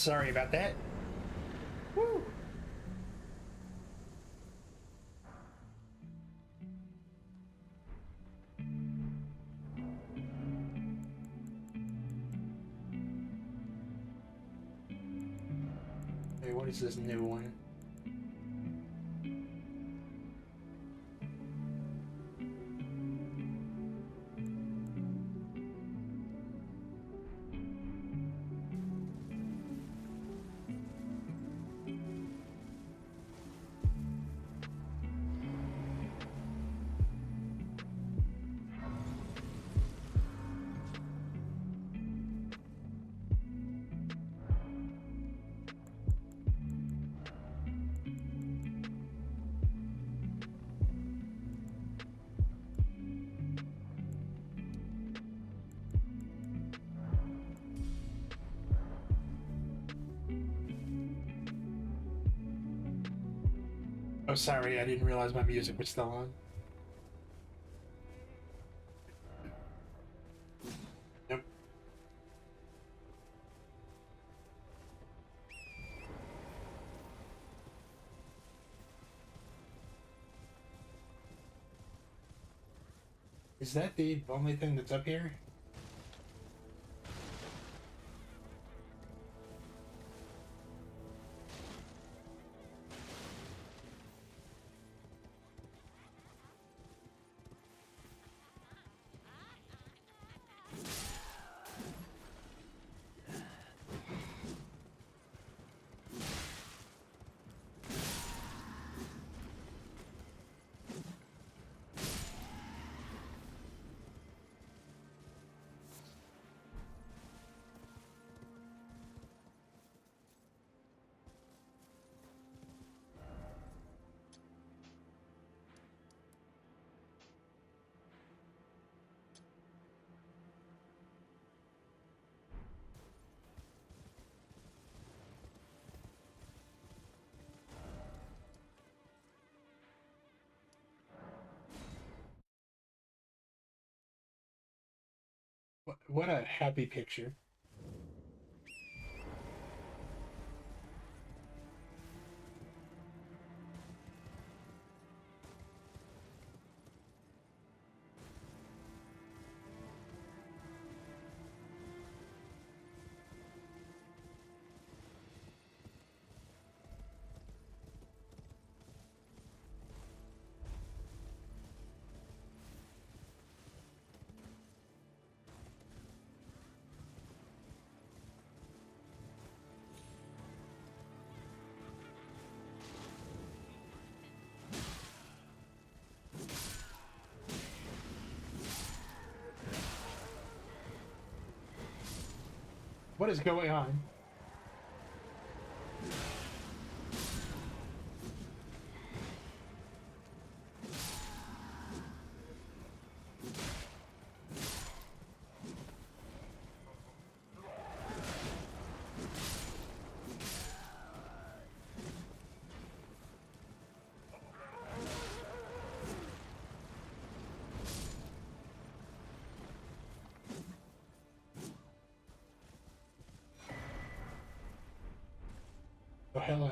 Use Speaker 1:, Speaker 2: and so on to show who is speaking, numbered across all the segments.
Speaker 1: Sorry about that. Woo! Hey, what is this new one? Oh, sorry, I didn't realize my music was still on. Yep. Is that the only thing that's up here? What a happy picture. What is going on? Oh, hello.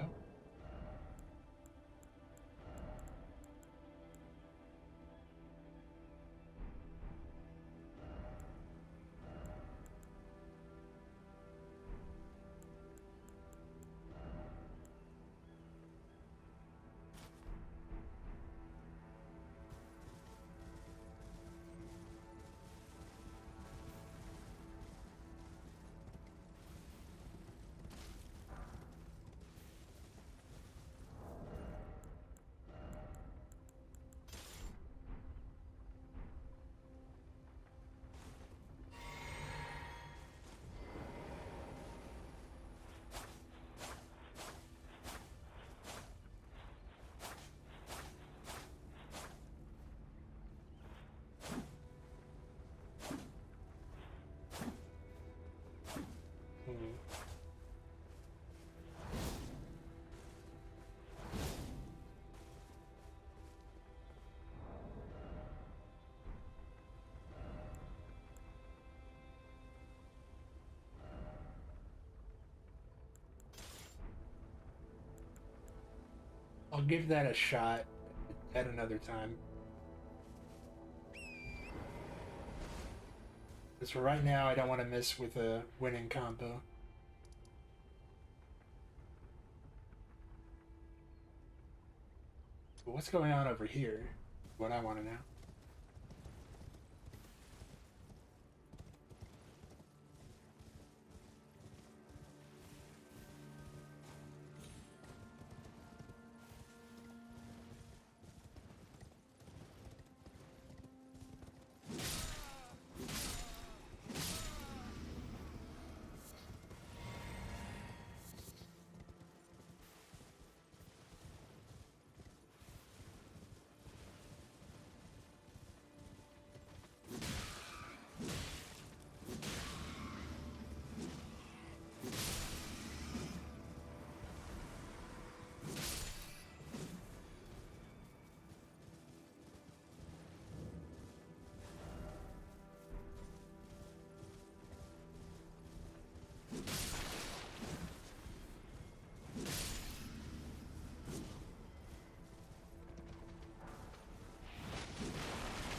Speaker 1: I'll give that a shot at another time. Because for right now, I don't want to miss with a winning combo. But what's going on over here? What I want to know.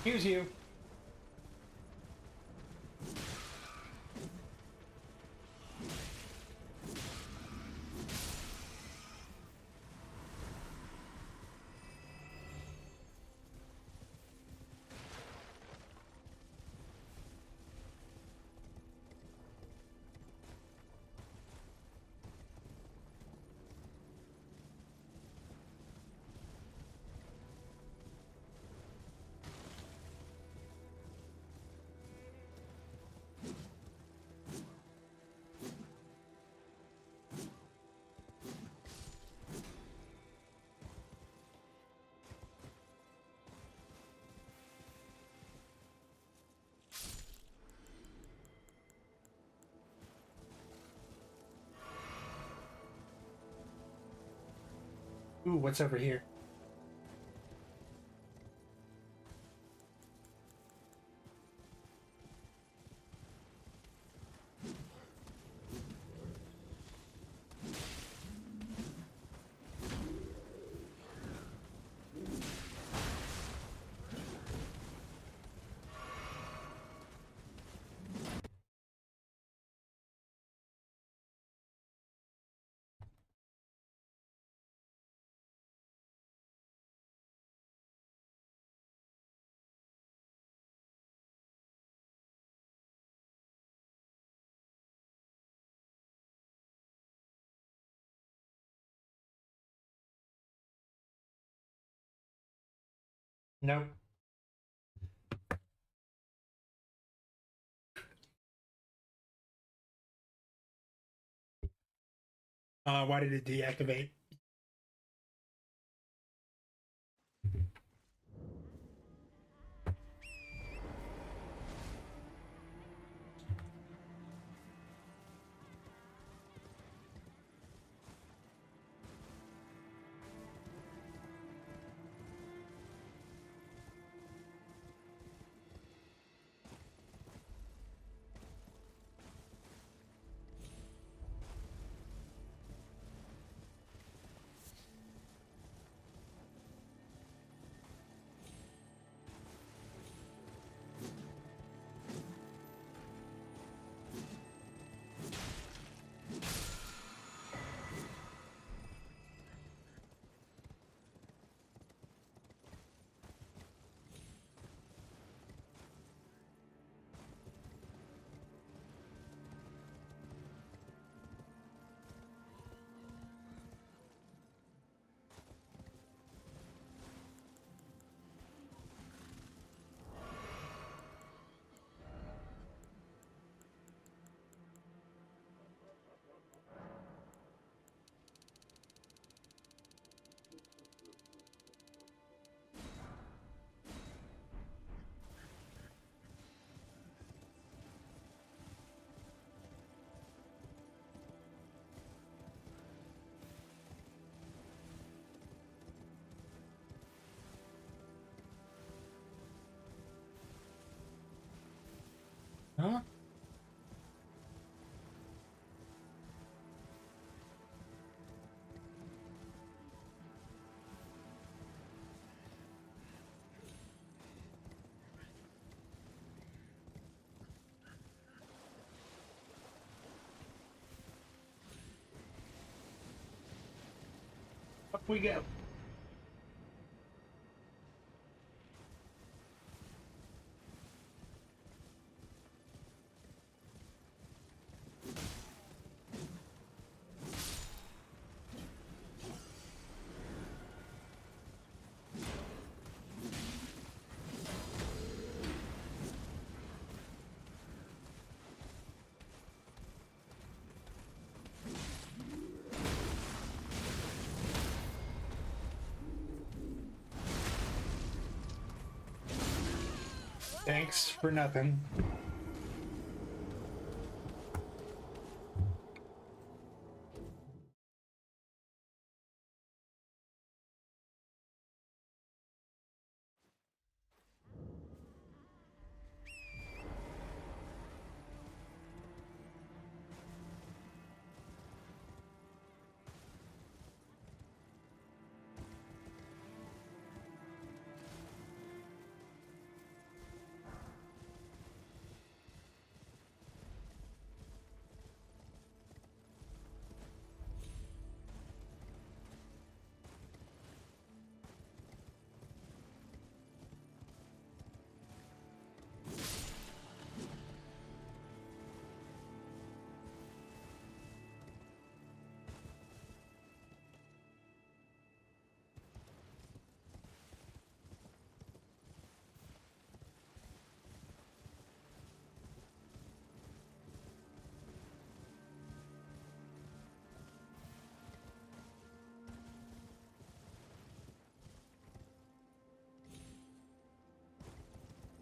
Speaker 1: Here's you. Ooh, what's over here? Nope. Why did it deactivate? Up we go. Thanks for nothing.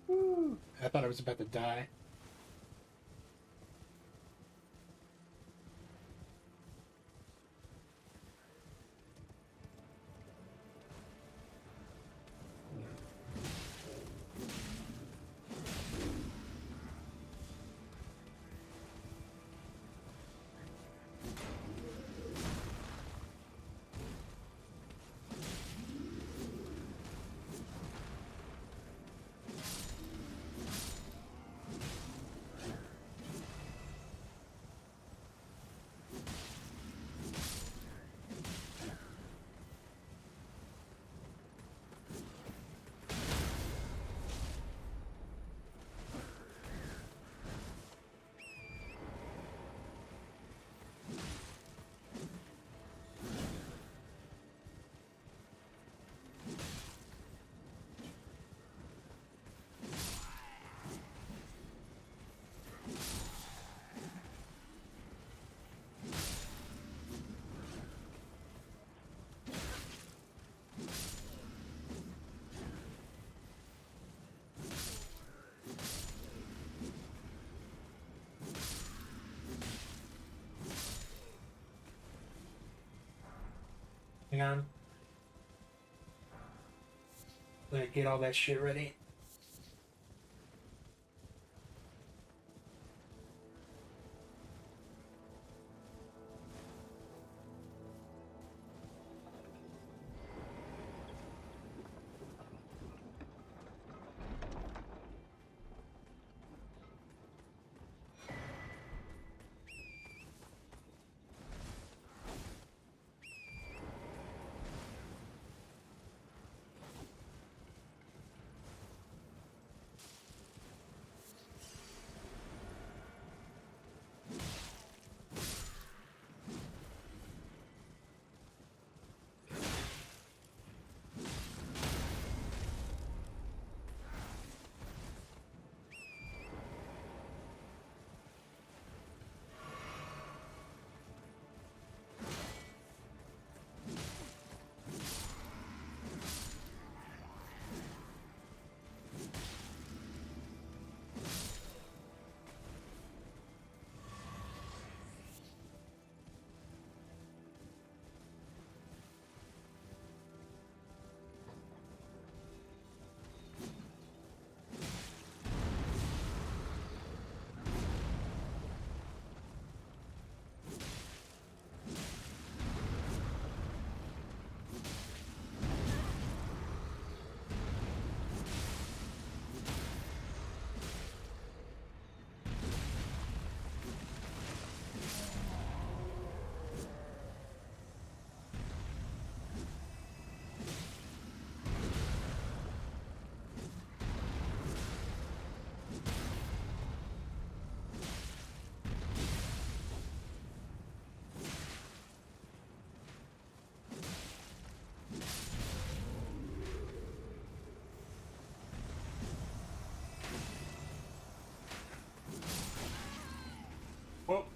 Speaker 1: Woo. I thought I was about to die. Hang on. Let me get all that shit ready.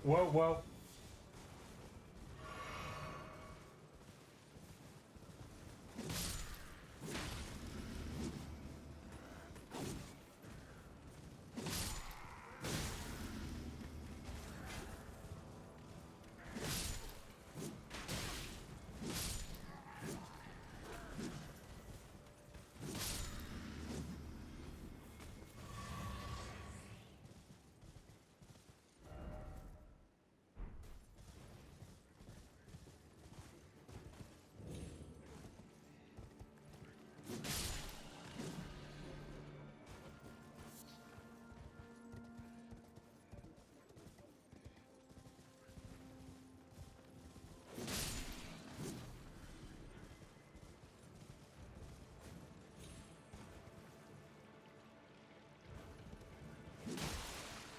Speaker 1: Whoa, whoa.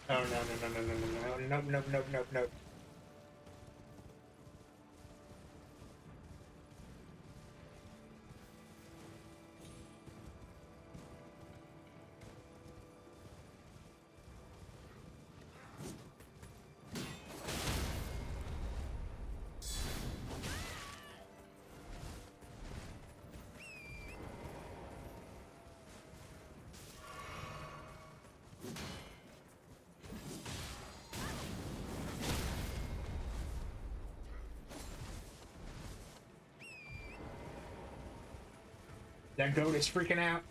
Speaker 1: Oh, no, no, no, no, no, no, no, no, no, no, no, no. That goat is freaking out.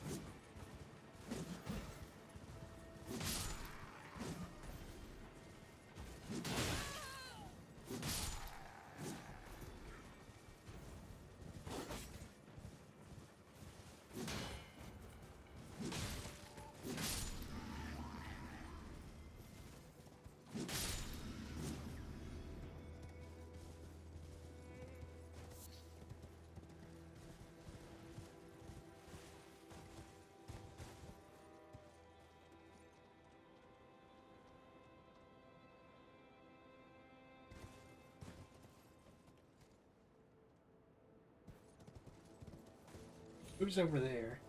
Speaker 1: Who's over there?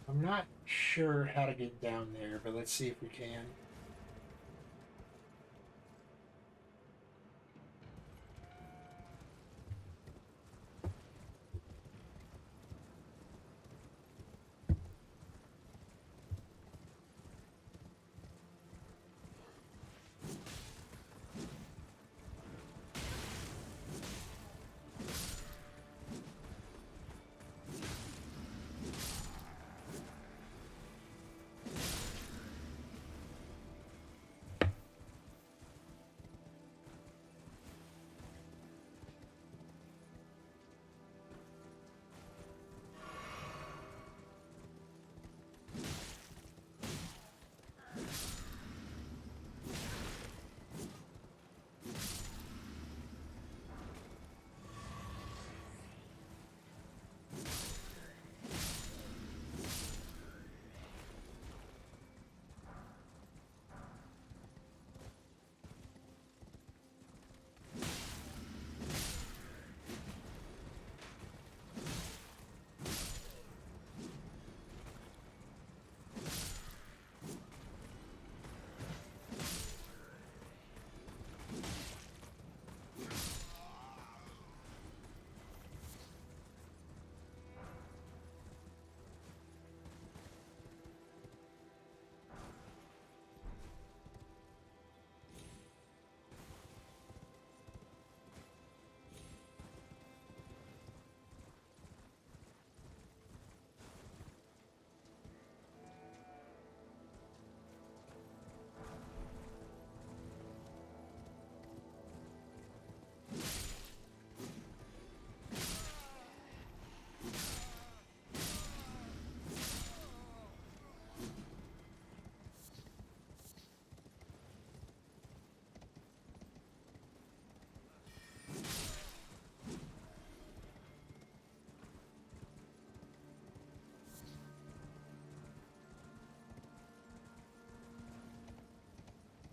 Speaker 1: I'm not sure how to get down there, but let's see if we can.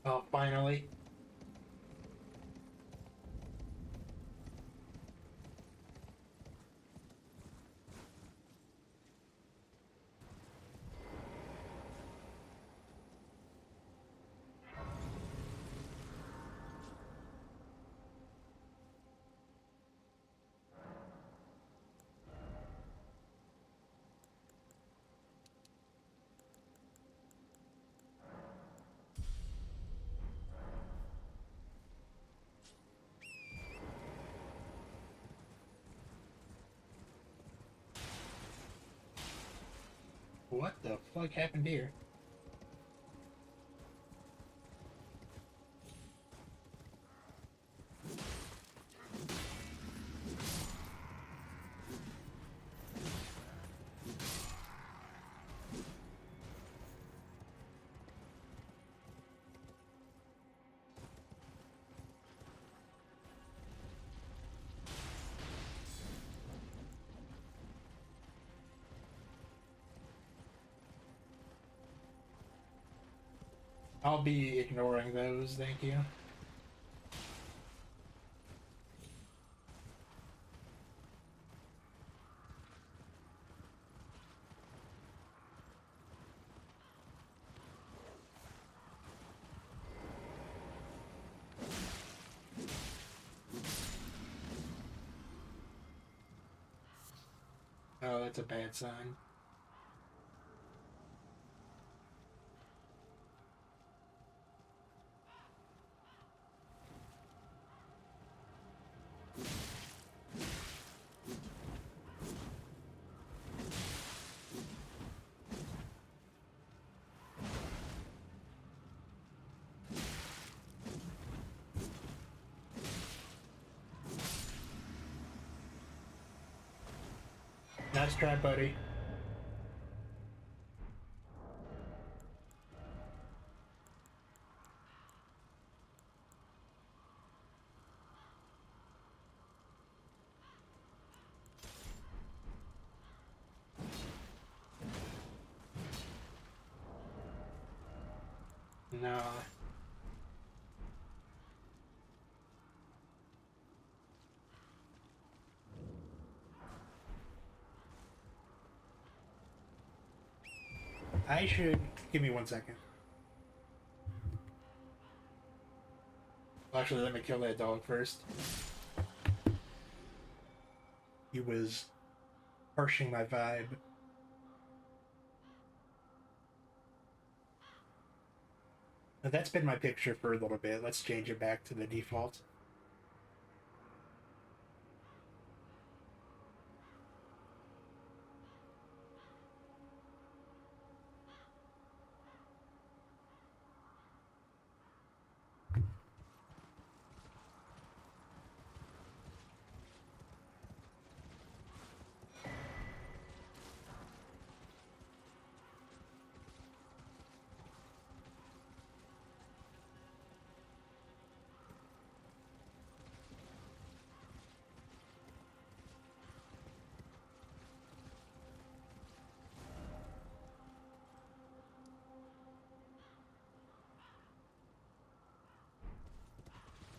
Speaker 1: Oh, finally. What the fuck happened here? I'll be ignoring those, thank you. Oh, that's a bad sign. Nice try, buddy. No. I should... Give me 1 second. Well, actually, let me kill that dog first. He was harshing my vibe. Now, that's been my picture for a little bit. Let's change it back to the default.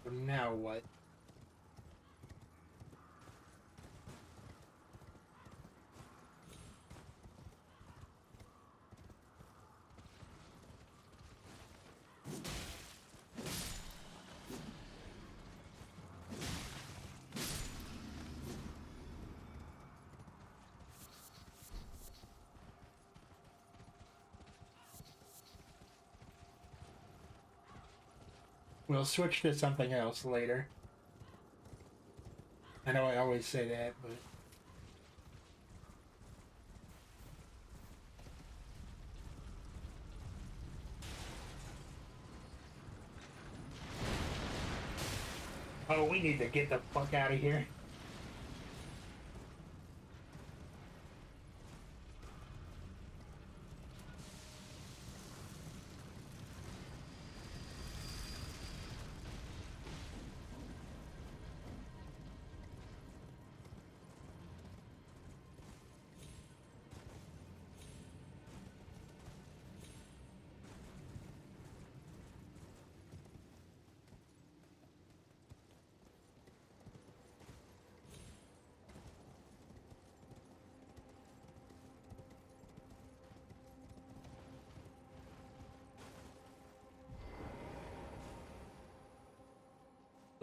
Speaker 1: So now what? We'll switch to something else later. I know I always say that, but... Oh, we need to get the fuck out of here.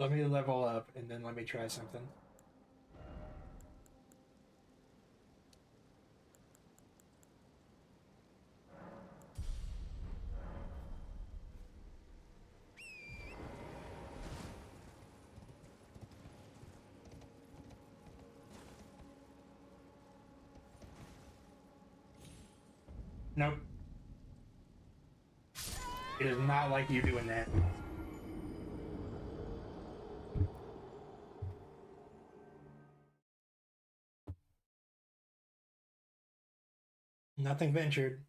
Speaker 1: Let me level up and then let me try something. Nope. It is not like you doing that. Nothing ventured.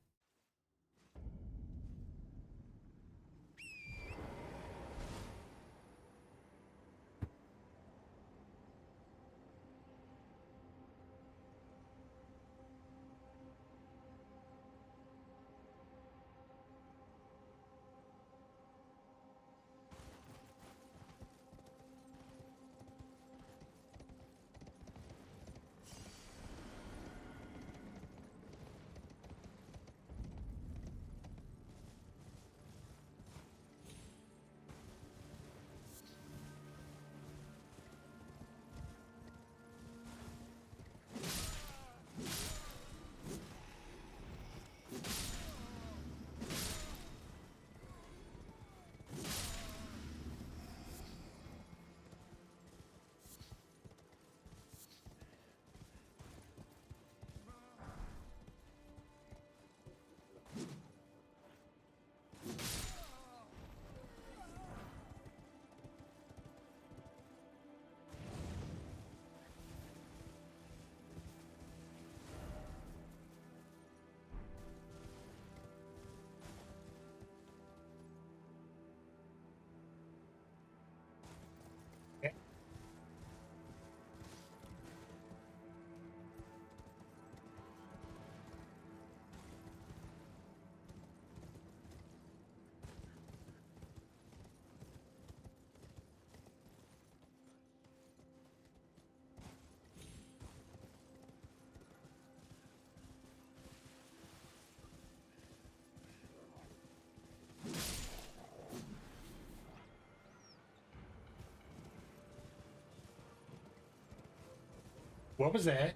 Speaker 1: What was that?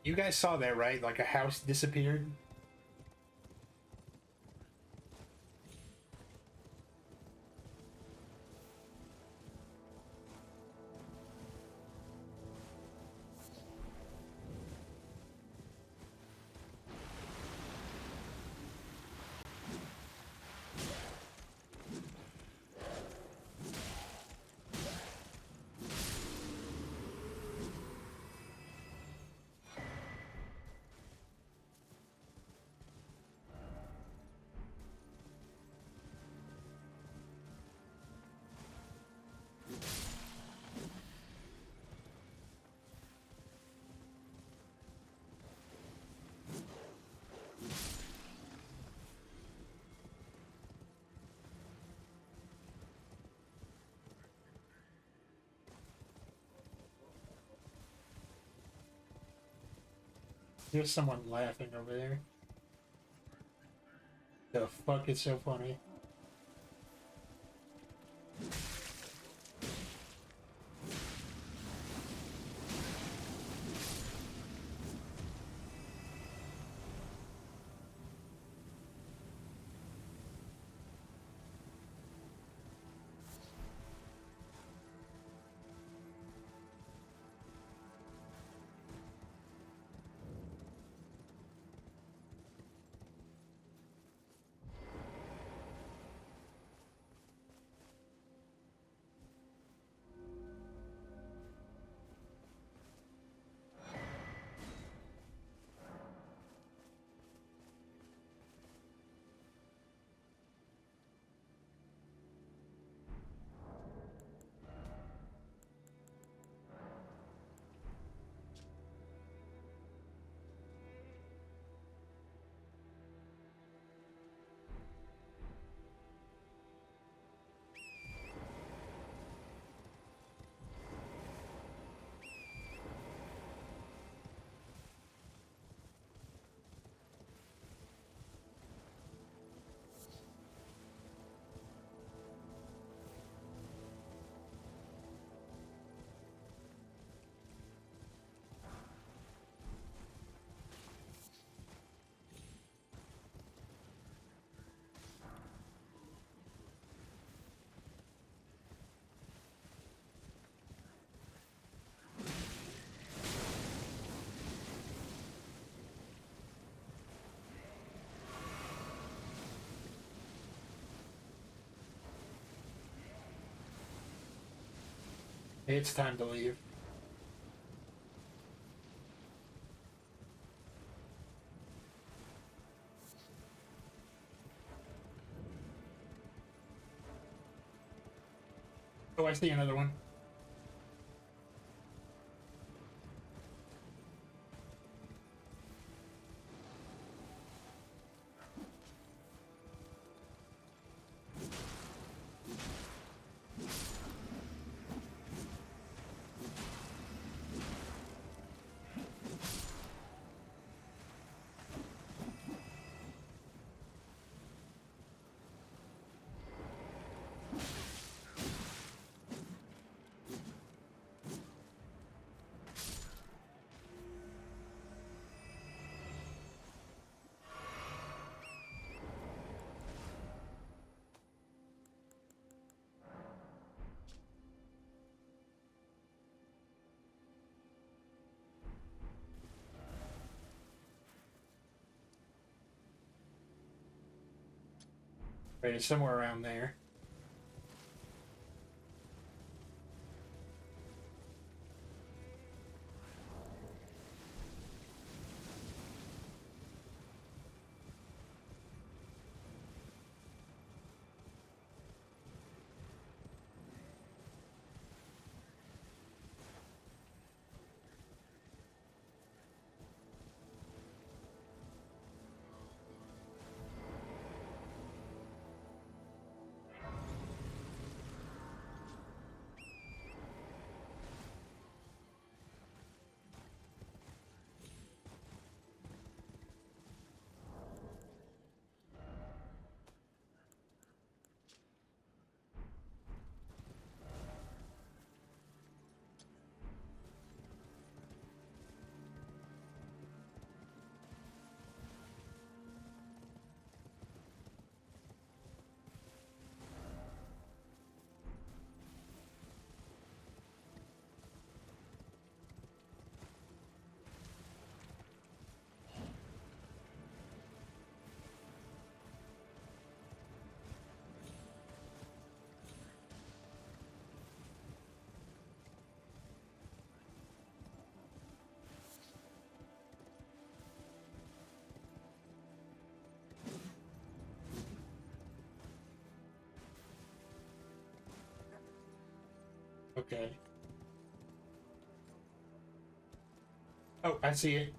Speaker 1: You guys saw that, right? Like a house disappeared. There's someone laughing over there. The fuck is so funny? It's time to leave. Oh, I see another one. Right, it's somewhere around there. Okay. Oh, I see it.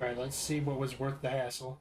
Speaker 1: All right, let's see what was worth the hassle.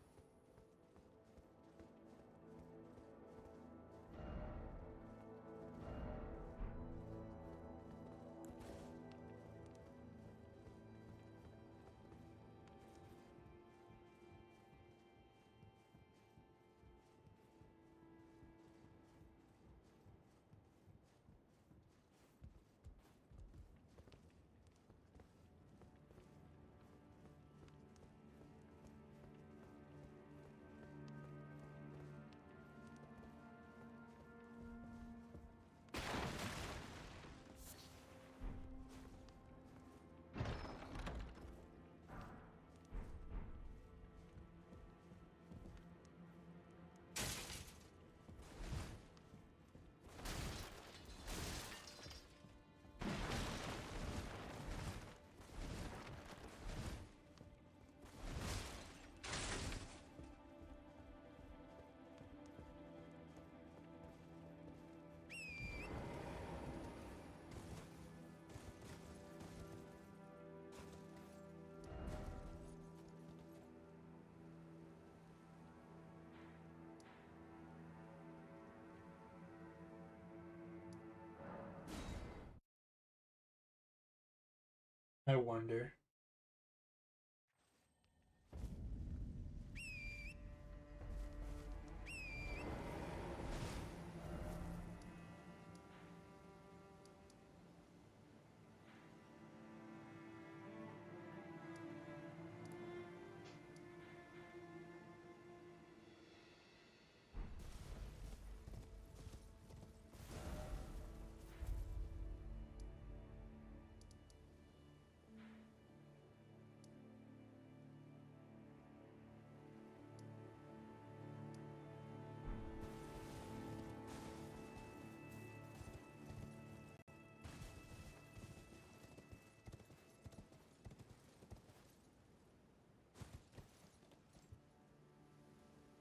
Speaker 1: I wonder.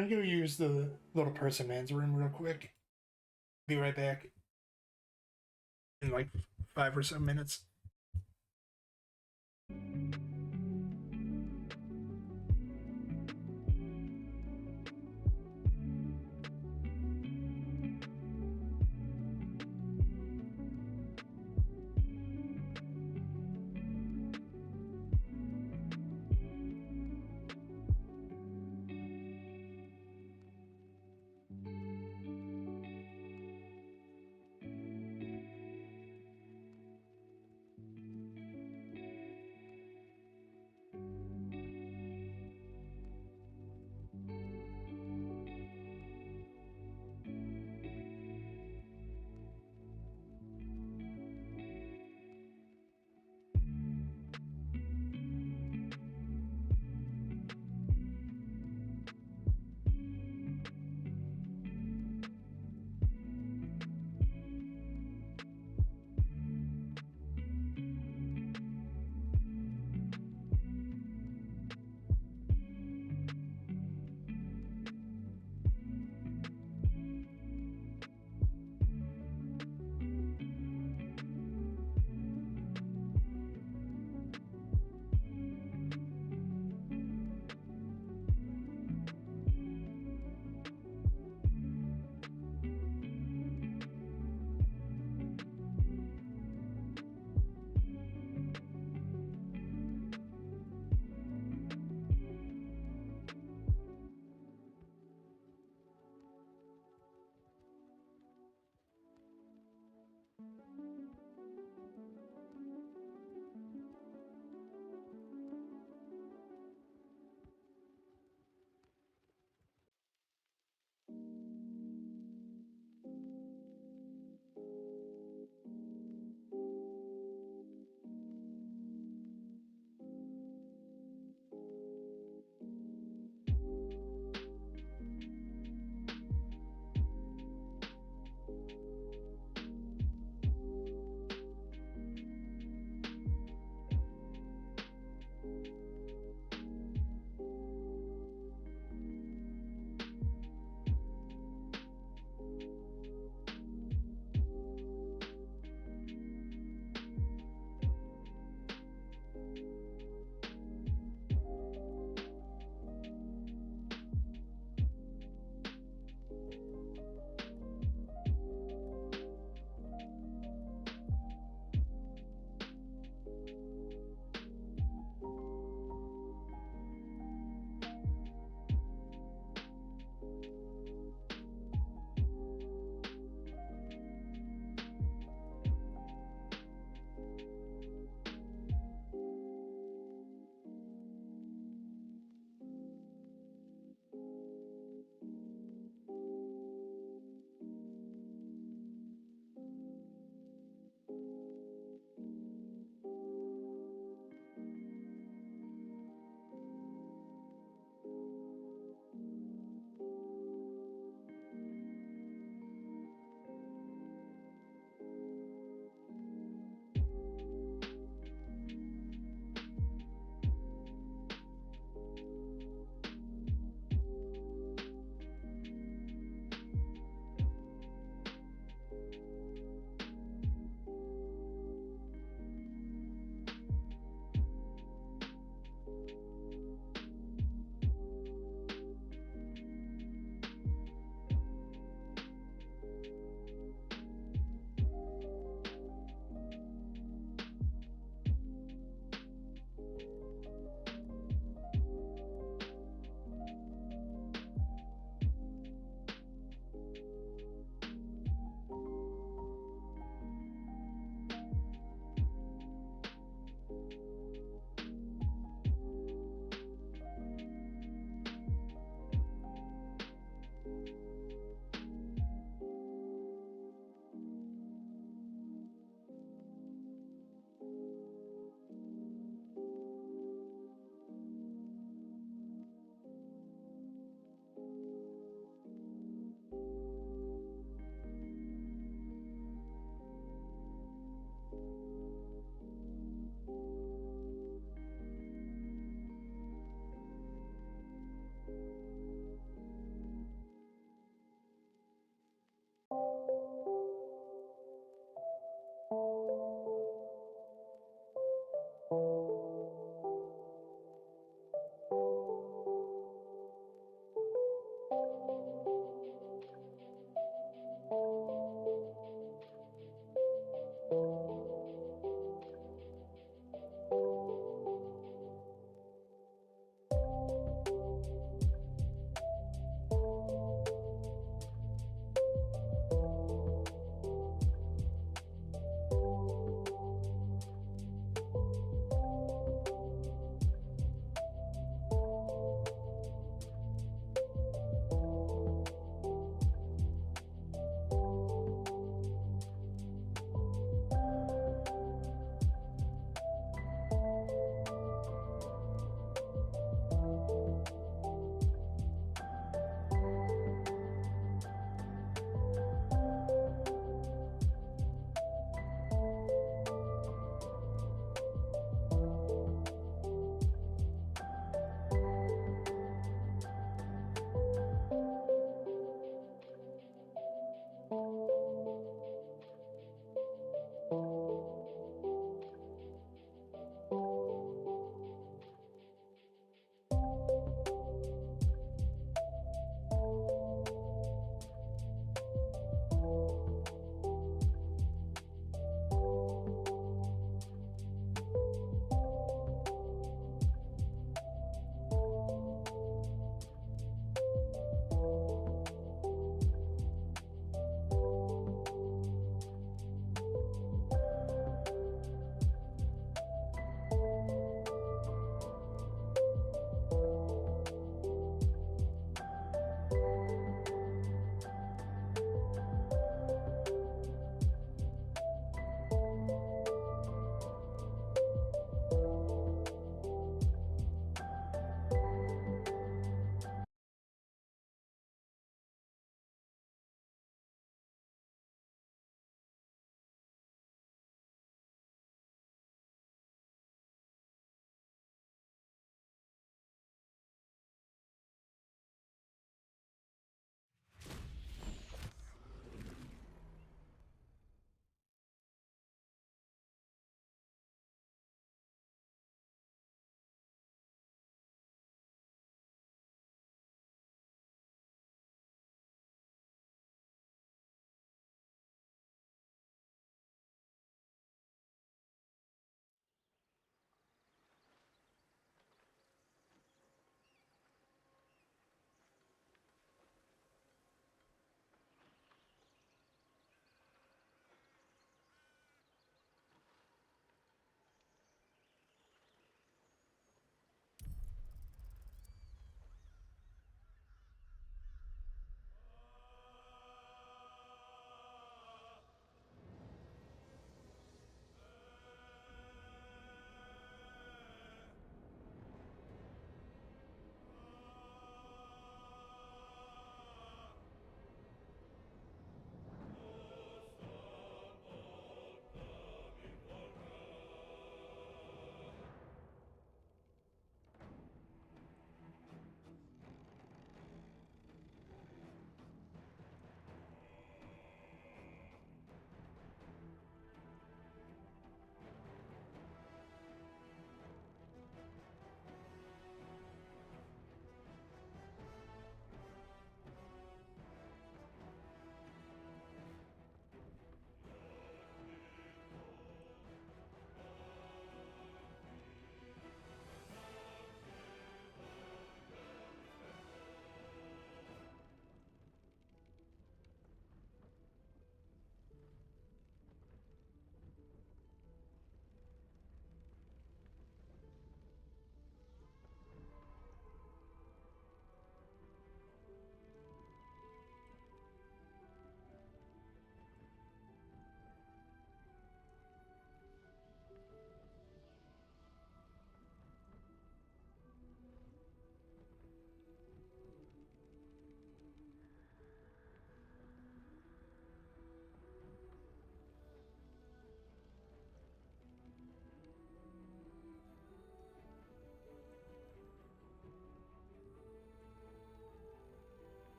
Speaker 1: I'm gonna go use the little person man's room real quick. Be right back in like 5 or so minutes.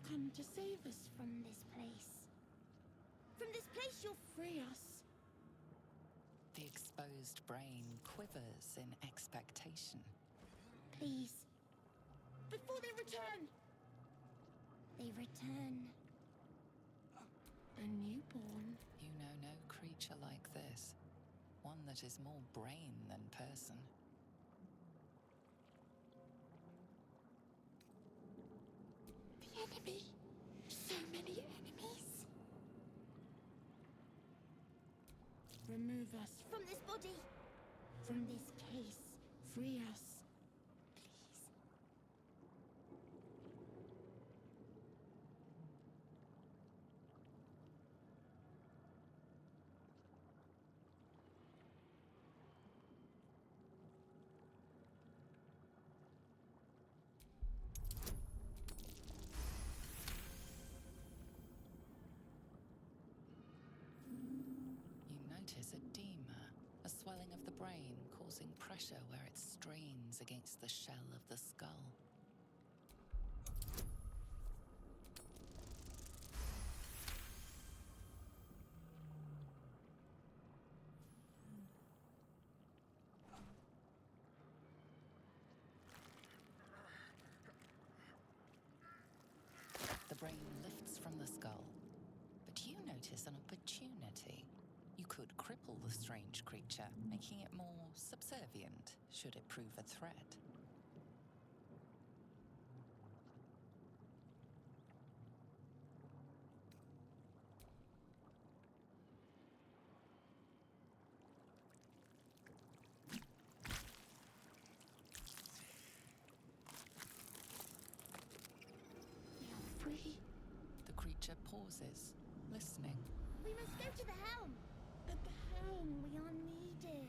Speaker 2: come to save us from this place. From this place you'll free us.
Speaker 3: The exposed brain quivers in expectation.
Speaker 2: Please. Before they return. They return. A newborn.
Speaker 3: You know no creature like this. One that is more brain than person.
Speaker 2: The enemy. So many enemies. Remove us from this body. From this case. Free us. Please.
Speaker 3: You notice edema, a swelling of the brain causing pressure where it strains against the shell of the skull. The brain lifts from the skull, but you notice an opportunity. You could cripple the strange creature, making it more subservient should it prove a threat.
Speaker 2: We are free.
Speaker 3: The creature pauses, listening.
Speaker 2: We must go to the helm. At the helm, we are needed.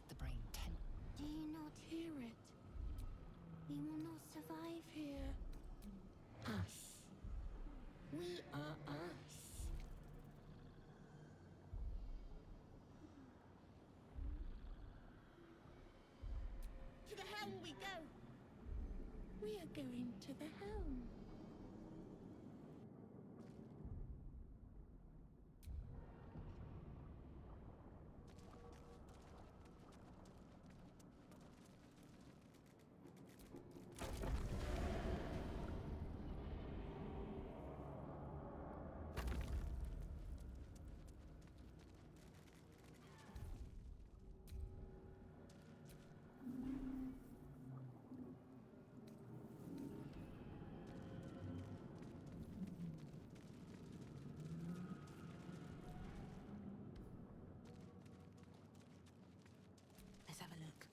Speaker 3: The brain tenses.
Speaker 2: Do you not hear it? We will not survive here. Us. We are us. To the helm we go. We are going to the helm. Let's have a look.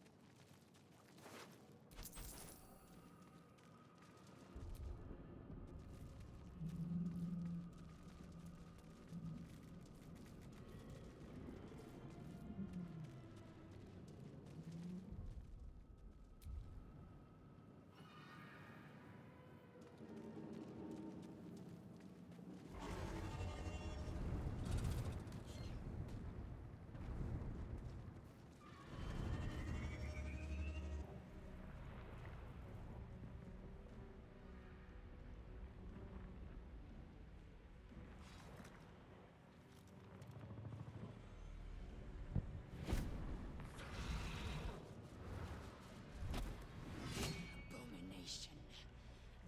Speaker 2: Abomination.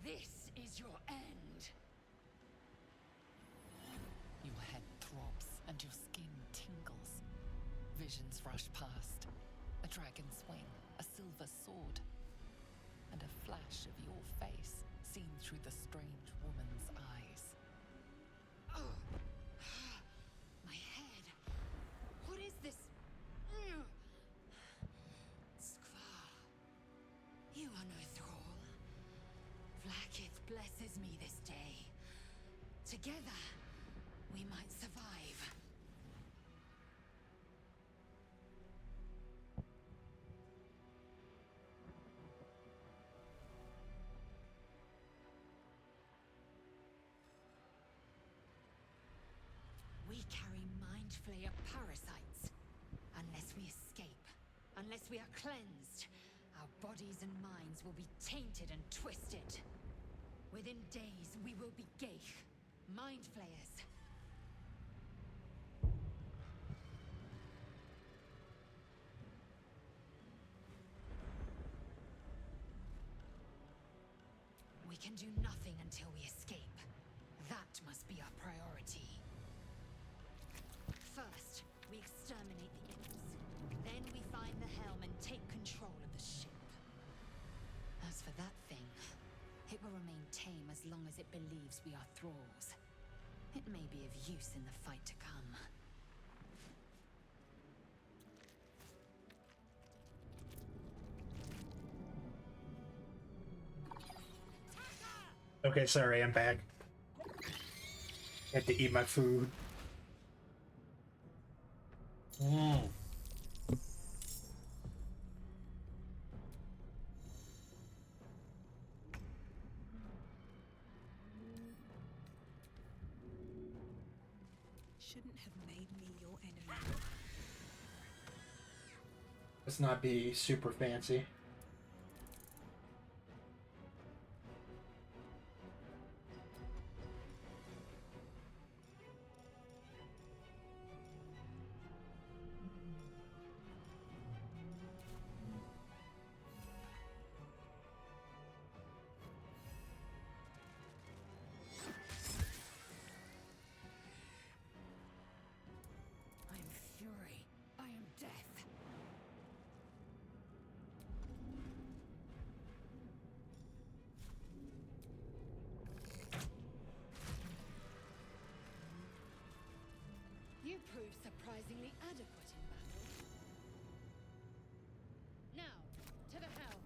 Speaker 2: This is your end.
Speaker 3: Your head throbs and your skin tingles. Visions rush past. A dragon's wing, a silver sword, and a flash of your face seen through the strange woman's eyes.
Speaker 2: Oh. My head. What is this? Skvar. You are no thrall. Vlaakith blesses me this day. Together, we might survive. We carry mind flayer parasites. Unless we escape, unless we are cleansed, our bodies and minds will be tainted and twisted.
Speaker 4: Within days, we will be Geich, mind flayers. We can do nothing until we escape. That must be our priority. First, we exterminate the imps. Then we find the helm and take control of the ship. As for that thing, it will remain tame as long as it believes we are thralls. It may be of use in the fight to come.
Speaker 1: Okay, sorry, I'm back. Had to eat my food.
Speaker 5: Shouldn't have made me your enemy.
Speaker 1: Let's not be super fancy.
Speaker 4: I am fury. I am death. You proved surprisingly adequate in battle. Now, to the helm.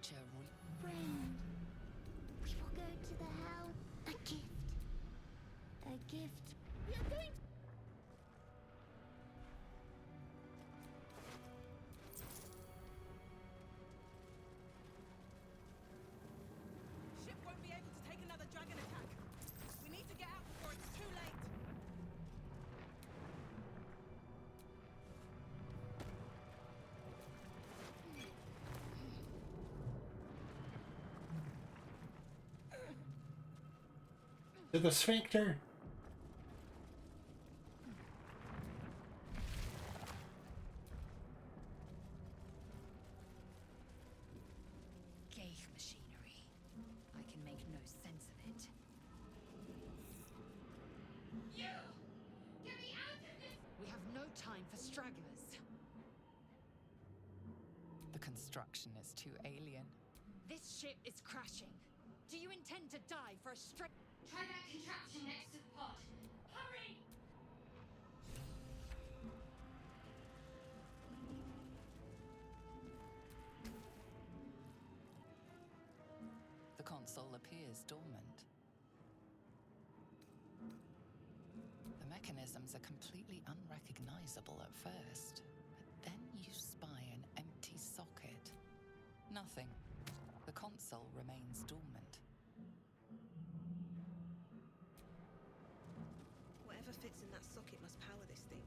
Speaker 3: Creature
Speaker 2: Friend, we will go to the helm. A gift. A gift. We are going.
Speaker 5: Ship won't be able to take another dragon attack. We need to get out before it's too late.
Speaker 1: To the sphincter.
Speaker 4: Geich machinery. I can make no sense of it. You! Get me out of this! We have no time for stragglers.
Speaker 3: The construction is too alien.
Speaker 4: This ship is crashing. Do you intend to die for a straight? Try that contraption next to the pod. Hurry!
Speaker 3: The console appears dormant. The mechanisms are completely unrecognizable at first, but then you spy an empty socket. Nothing. The console remains dormant.
Speaker 5: Whatever fits in that socket must power this thing.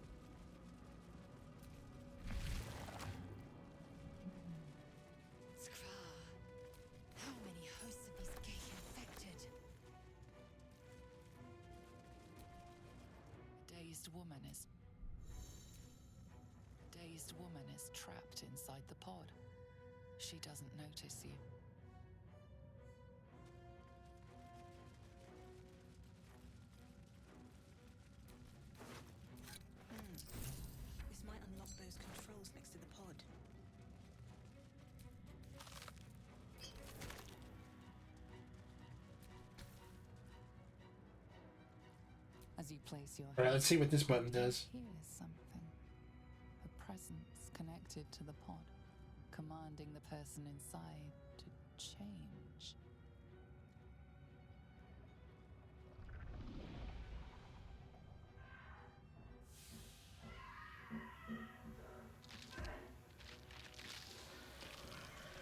Speaker 4: Skra. How many hosts of these Geich infected?
Speaker 3: A dazed woman is trapped inside the pod. She doesn't notice you.
Speaker 5: This might unlock those controls next to the pod.
Speaker 3: As you place your
Speaker 1: Alright, let's see what this button does.
Speaker 3: Here is something. A presence connected to the pod, commanding the person inside to change.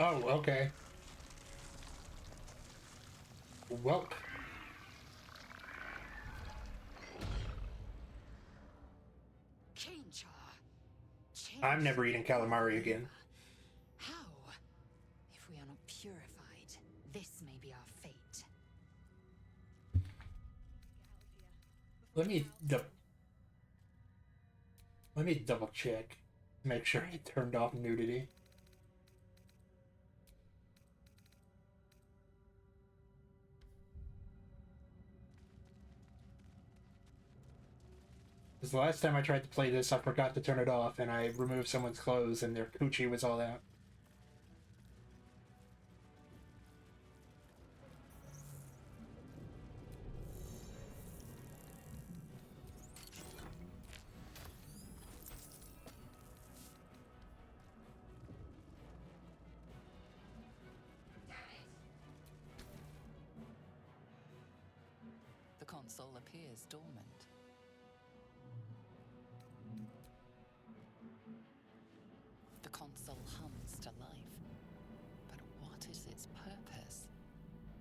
Speaker 1: Oh, okay. Well,
Speaker 4: Kinchar.
Speaker 1: I'm never eating calamari again.
Speaker 4: How? If we are not purified, this may be our fate.
Speaker 1: Let me let me double check. Make sure I turned off nudity. Because the last time I tried to play this, I forgot to turn it off, and I removed someone's clothes, and their coochie was all out.
Speaker 3: The console appears dormant. The console hums to life. But what is its purpose?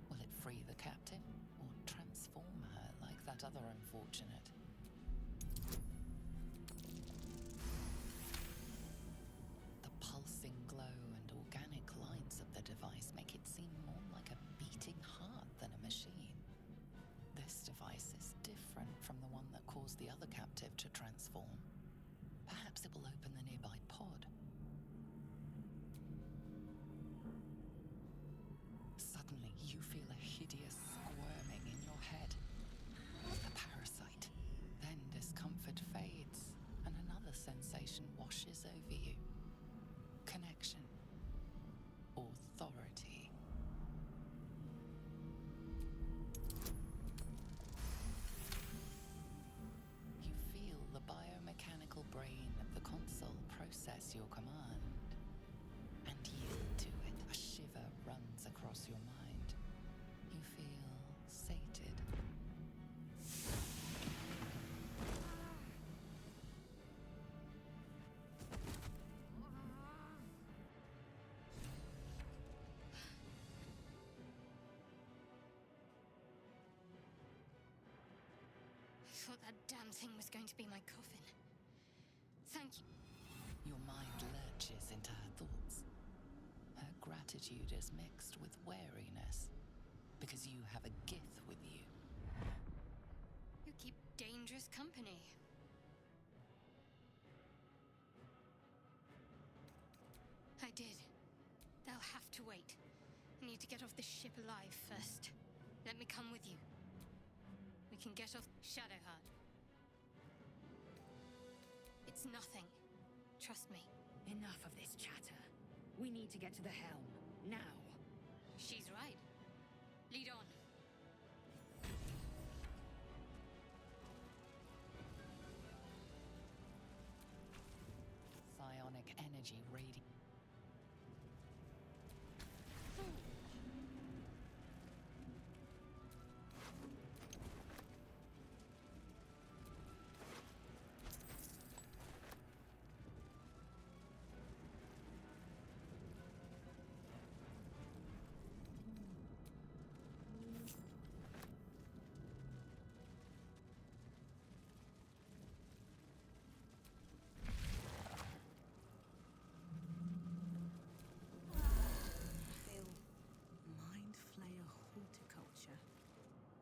Speaker 3: Will it free the captive or transform her like that other unfortunate? The pulsing glow and organic lines of the device make it seem more like a beating heart than a machine. This device is different from the one that caused the other captive to transform. Perhaps it will open the nearby pod. Suddenly, you feel a hideous squirming in your head. A parasite. Then discomfort fades, and another sensation washes over you. Connection. Authority. You feel the biomechanical brain of the console process your command and yield to it. A shiver runs across your mind. You feel sated.
Speaker 4: I thought that damn thing was going to be my coffin. Thank you.
Speaker 3: Your mind lurches into her thoughts. Her gratitude is mixed with wariness, because you have a gift with you.
Speaker 4: You keep dangerous company. I did. They'll have to wait. I need to get off the ship alive first. Let me come with you. We can get off Shadowheart. It's nothing. Trust me.
Speaker 6: Enough of this chatter. We need to get to the helm. Now.
Speaker 4: She's right. Lead on.
Speaker 3: Psionic energy radiates.
Speaker 6: Mind Flayer horticulture.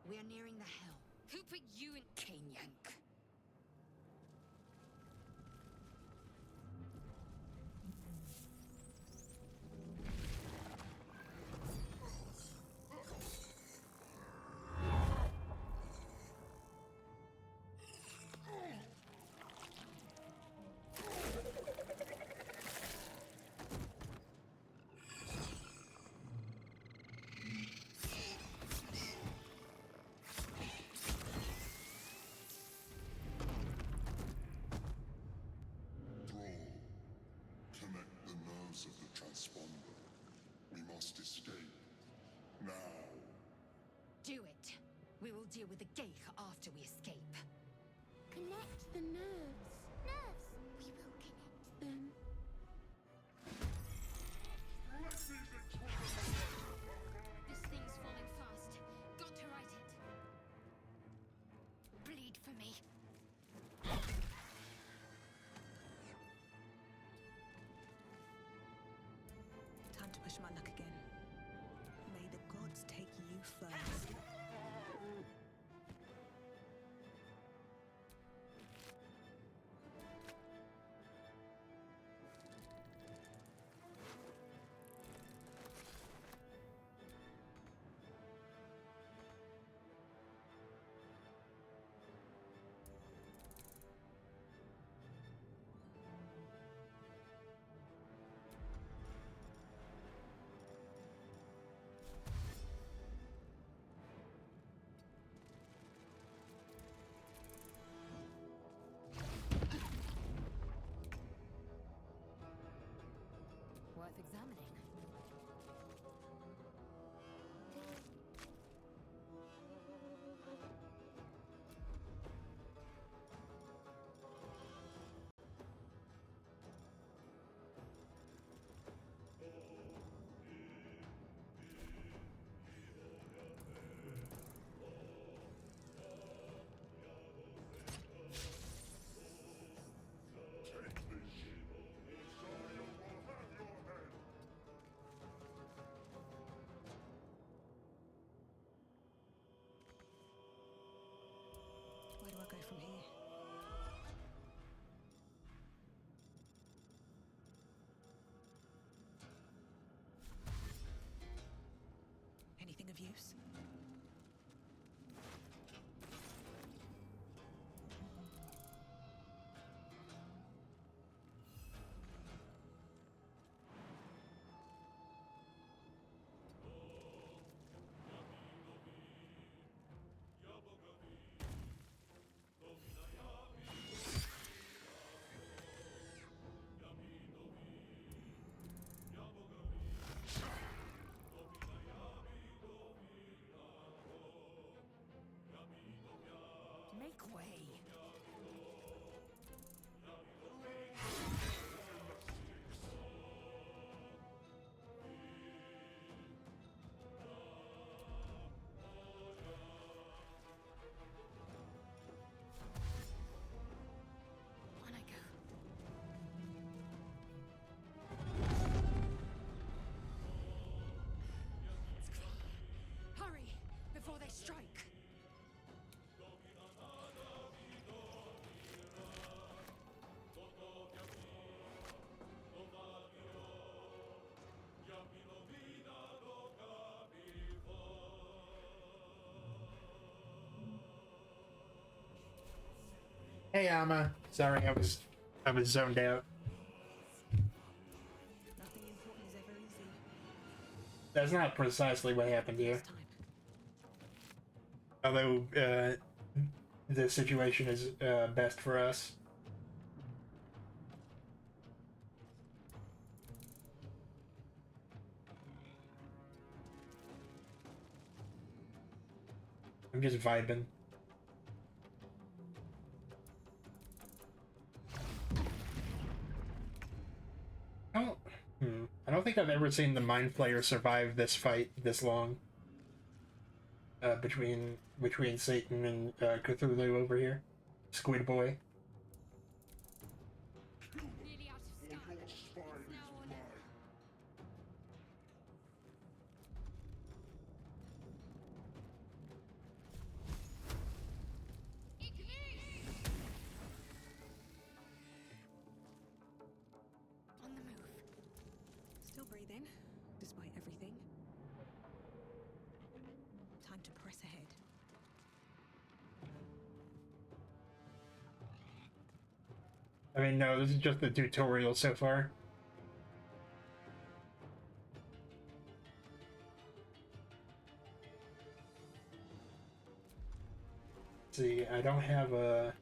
Speaker 4: We are nearing the helm. Who put you in
Speaker 6: Cane yank.
Speaker 7: Connect the nerves of the transponder. We must escape. Now.
Speaker 4: Do it. We will deal with the Geich after we escape.
Speaker 2: Connect the nerves. Nerves. We will connect them.
Speaker 7: Let me
Speaker 6: I go from here? Anything of use? Make way. On I go. Hurry before they strike.
Speaker 1: Hey, Amma. Sorry, I was zoned out.
Speaker 6: Nothing important is ever easy.
Speaker 1: That's not precisely what happened here.
Speaker 6: This time.
Speaker 1: Although the situation is best for us. I'm just vibing. I don't think I've ever seen the Mind Flayer survive this fight this long. Between Satan and Cthulhu over here. Squid Boy.
Speaker 2: Nearly out of
Speaker 7: For
Speaker 2: sky.
Speaker 7: your spine
Speaker 2: Now
Speaker 7: is
Speaker 2: or
Speaker 7: mine.
Speaker 2: never.
Speaker 6: On the move. Still breathing, despite everything. Time to press ahead.
Speaker 1: I mean, no, this is just the tutorial so far. Let's see, I don't have a...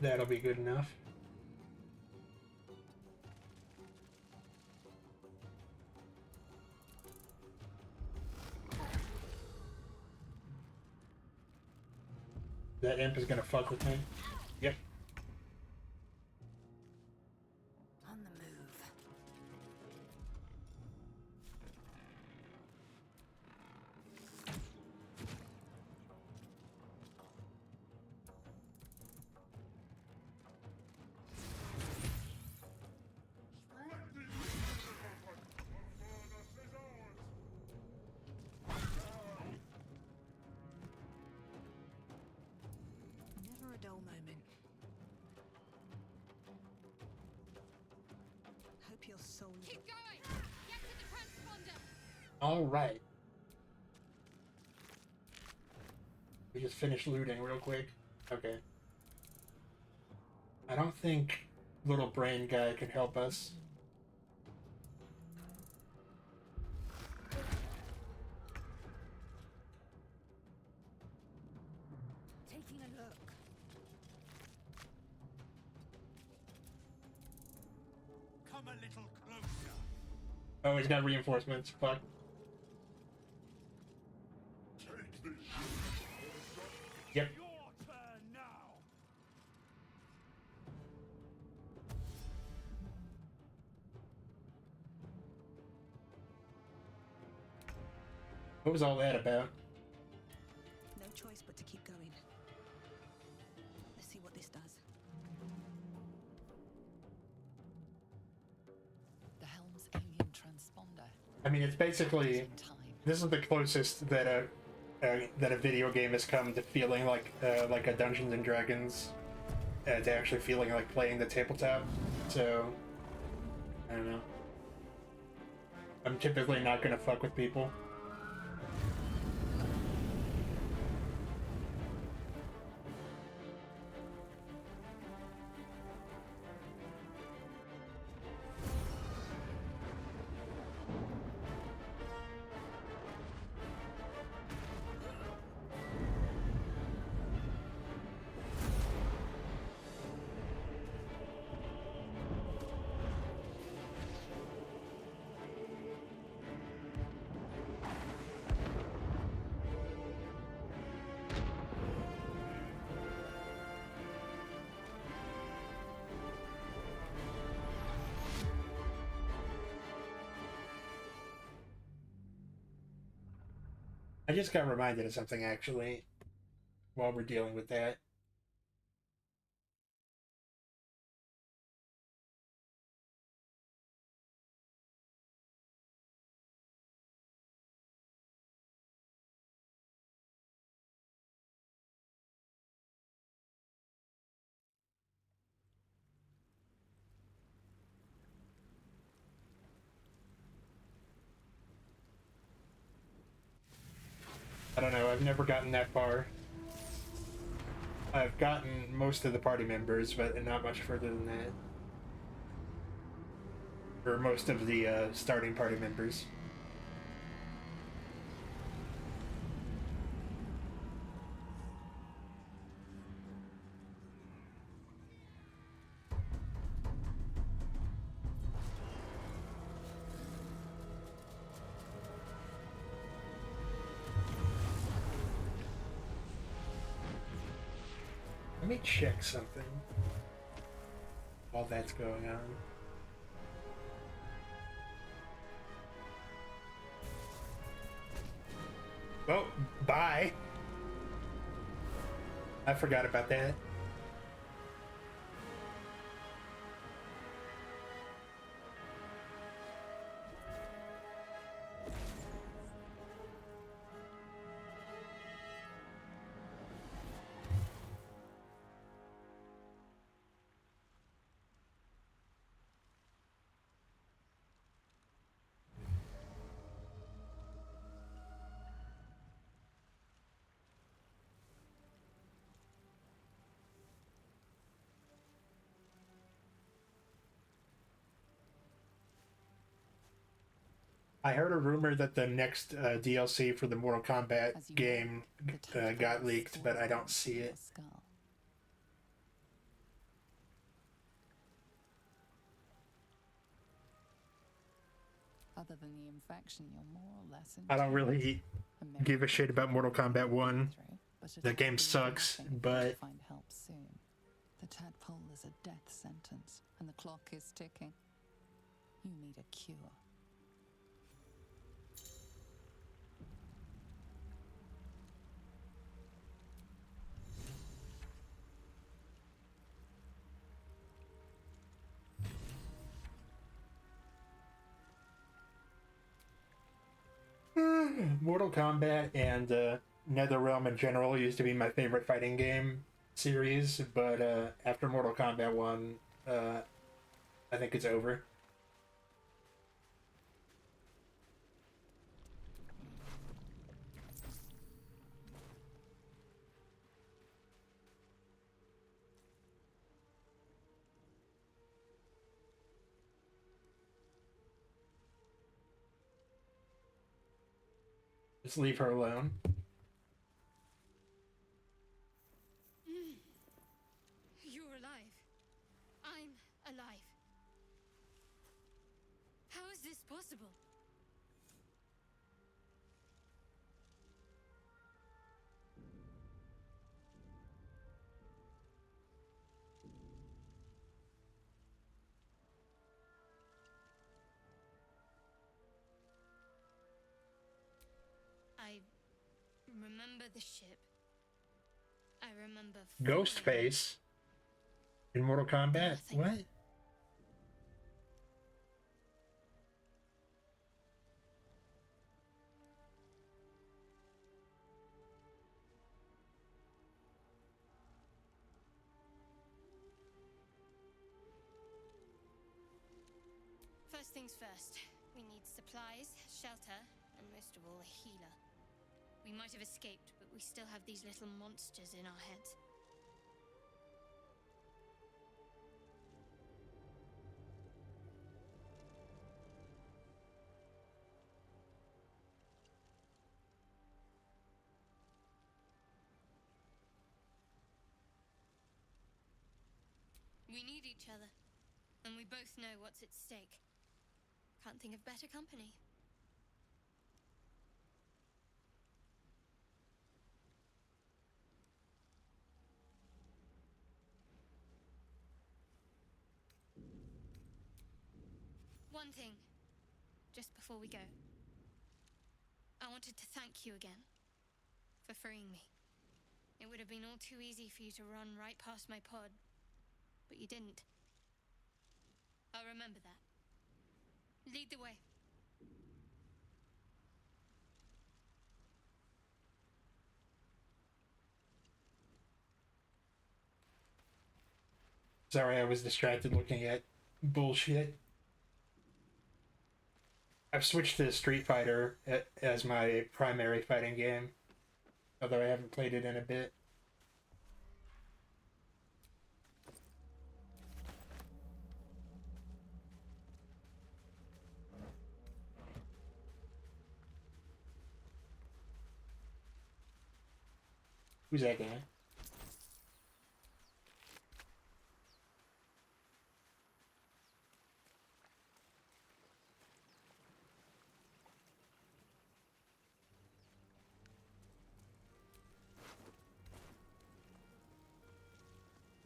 Speaker 1: That'll be good enough. That imp is gonna fuck with me. Yep.
Speaker 6: On the move. Never a dull moment. Hope your soul.
Speaker 2: Keep going! Get to the transponder!
Speaker 1: Alright. We just finished looting real quick. Okay. I don't think little brain guy can help us.
Speaker 6: Taking a look.
Speaker 8: Come a little closer.
Speaker 1: Oh, he's got reinforcements. Fuck.
Speaker 7: Take this
Speaker 1: Yep.
Speaker 8: Your turn now.
Speaker 1: What was all that about?
Speaker 6: No choice but to keep going. Let's see what this does.
Speaker 1: I mean, it's basically,
Speaker 3: In time.
Speaker 1: this is the closest that a video game has come to feeling like a Dungeons and Dragons, to actually feeling like playing the tabletop. So I don't know. I'm typically not gonna fuck with people. I just got reminded of something actually while we're dealing with that. I don't know, I've never gotten that far. I've gotten most of the party members, but not much further than that. Or most of the starting party members. Let me check something while that's going on. Oh, bye. I forgot about that. I heard a rumor that the next DLC for the Mortal Kombat
Speaker 3: As you
Speaker 1: game
Speaker 3: walk, the tadpole
Speaker 1: got leaked, but I don't
Speaker 3: swirls
Speaker 1: see
Speaker 3: in your
Speaker 1: it.
Speaker 3: skull. Other than the infection, you're more or less
Speaker 1: I don't
Speaker 3: intact.
Speaker 1: really
Speaker 3: A miracle
Speaker 1: give a shit about Mortal Kombat 1.
Speaker 3: through, but
Speaker 1: The
Speaker 3: it'll
Speaker 1: game
Speaker 3: be
Speaker 1: sucks,
Speaker 3: nothing if you
Speaker 1: but
Speaker 3: don't find help soon. The tadpole is a death sentence, and the clock is ticking. You need a cure.
Speaker 1: Mortal Kombat and NetherRealm in general used to be my favorite fighting game series, but after Mortal Kombat 1, I think it's over. Just leave her alone.
Speaker 2: You're alive. I'm alive. How is this possible? I remember the ship. I remember
Speaker 1: Ghostface in Mortal Kombat?
Speaker 2: Nothing.
Speaker 1: What?
Speaker 9: First things first. We need supplies, shelter, and most of all, a healer. We might have escaped, but we still have these little monsters in our heads. We need each other, and we both know what's at stake. Can't think of better company. One thing, just before we go. I wanted to thank you again for freeing me. It would have been all too easy for you to run right past my pod, but you didn't. I'll remember that. Lead the way.
Speaker 1: Sorry, I was distracted looking at bullshit. I've switched to Street Fighter as my primary fighting game, although I haven't played it in a bit. Who's that guy?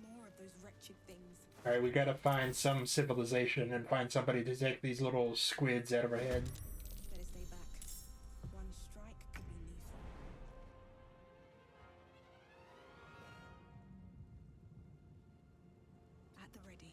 Speaker 5: More of those wretched things.
Speaker 1: Alright, we gotta find some civilization and find somebody to take these little squids out of our head.
Speaker 5: Better stay back. One strike could be lethal. At the ready.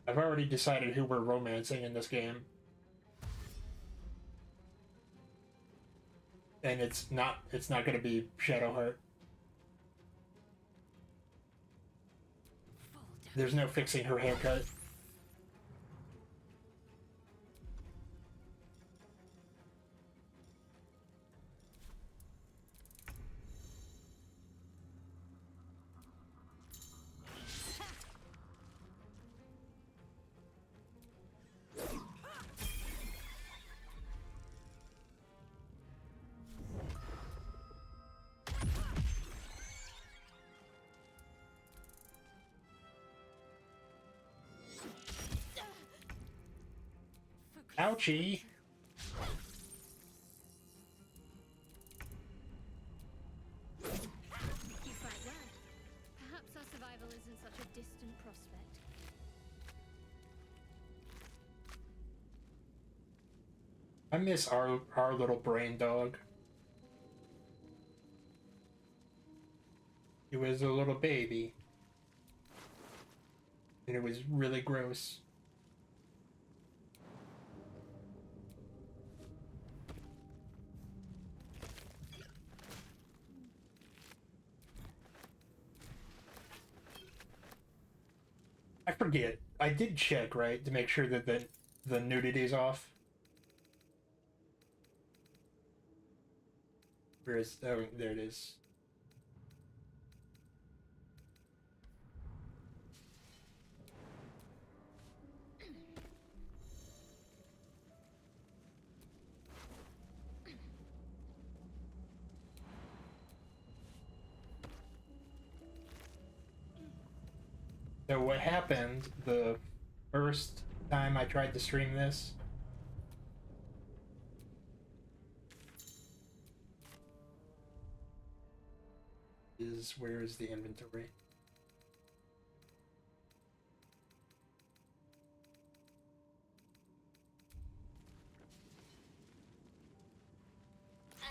Speaker 1: I've already decided who we're romancing in this game. And it's not gonna be Shadowheart. There's no fixing her haircut. Ouchie!
Speaker 9: You fight well. Perhaps our survival isn't such a distant prospect.
Speaker 1: I miss our little brain dog. He was a little baby. And it was really gross. I forget. I did check, right, to make sure that the nudity's off. Where is... oh, there it is. So what happened the first time I tried to stream this is, where is the inventory?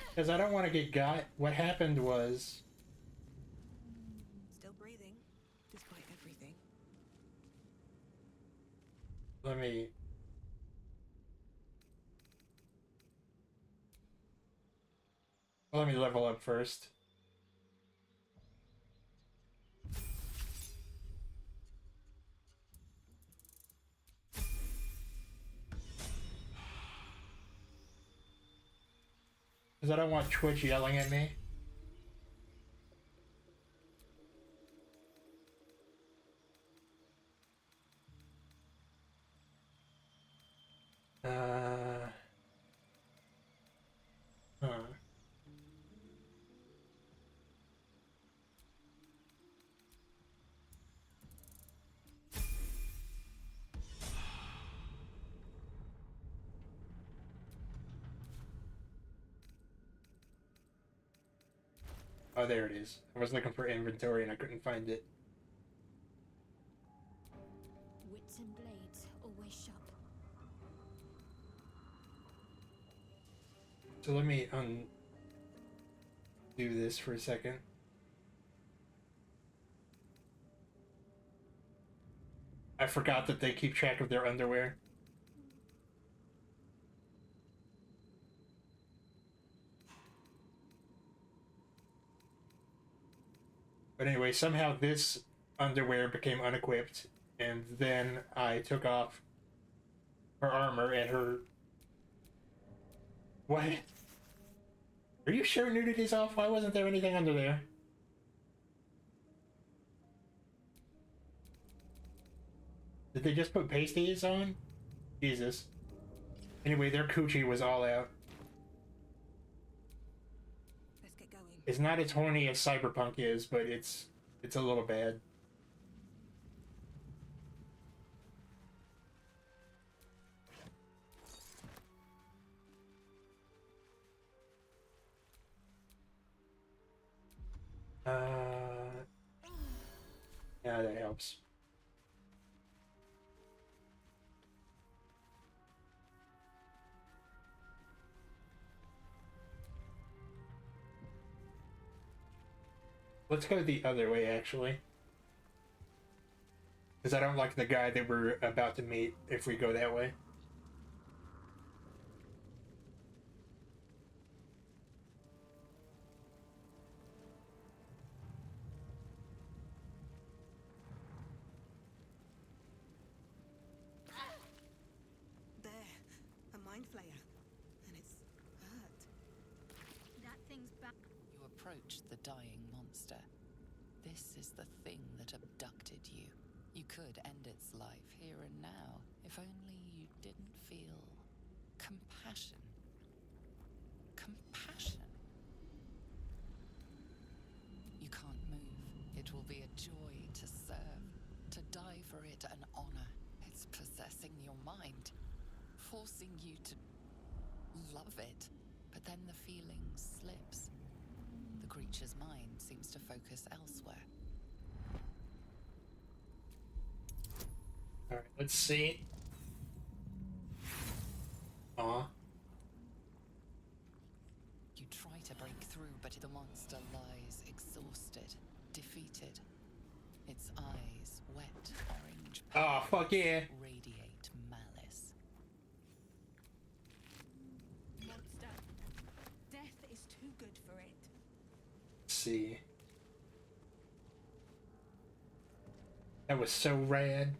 Speaker 1: Because I don't want to get got. What happened was...
Speaker 5: Still breathing, despite everything.
Speaker 1: Let me... Let me level up first. Because I don't want Twitch yelling at me. Huh. Oh, there it is. I was looking for inventory and I couldn't find it.
Speaker 2: Wits and blades always sharp.
Speaker 1: So let me undo this for a second. I forgot that they keep track of their underwear. But anyway, somehow this underwear became unequipped, and then I took off her armor and her... What? Are you sure nudity's off? Why wasn't there anything under there? Did they just put pasties on? Jesus. Anyway, their coochie was all out.
Speaker 6: Let's get going.
Speaker 1: It's not as horny as Cyberpunk is, but it's a little bad. Yeah, that helps. Let's go the other way, actually. Because I don't like the guy that we're about to meet if we go that way.
Speaker 6: There, a mind flayer. And it's hurt.
Speaker 2: That thing's back.
Speaker 3: You approach the dying monster. This is the thing that abducted you. You could end its life here and now, if only you didn't feel compassion. Compassion. You can't move. It will be a joy to serve, to die for it an honor. It's possessing your mind, forcing you to love it. But then the feeling slips. The creature's mind seems to focus elsewhere.
Speaker 1: Alright, let's see. Aw.
Speaker 3: You try to break through, but the monster lies exhausted, defeated. Its eyes, wet orange
Speaker 1: Oh, fuck yeah.
Speaker 3: radiate malice.
Speaker 6: Monster. Death is too good for it.
Speaker 1: Let's see. That was so rad.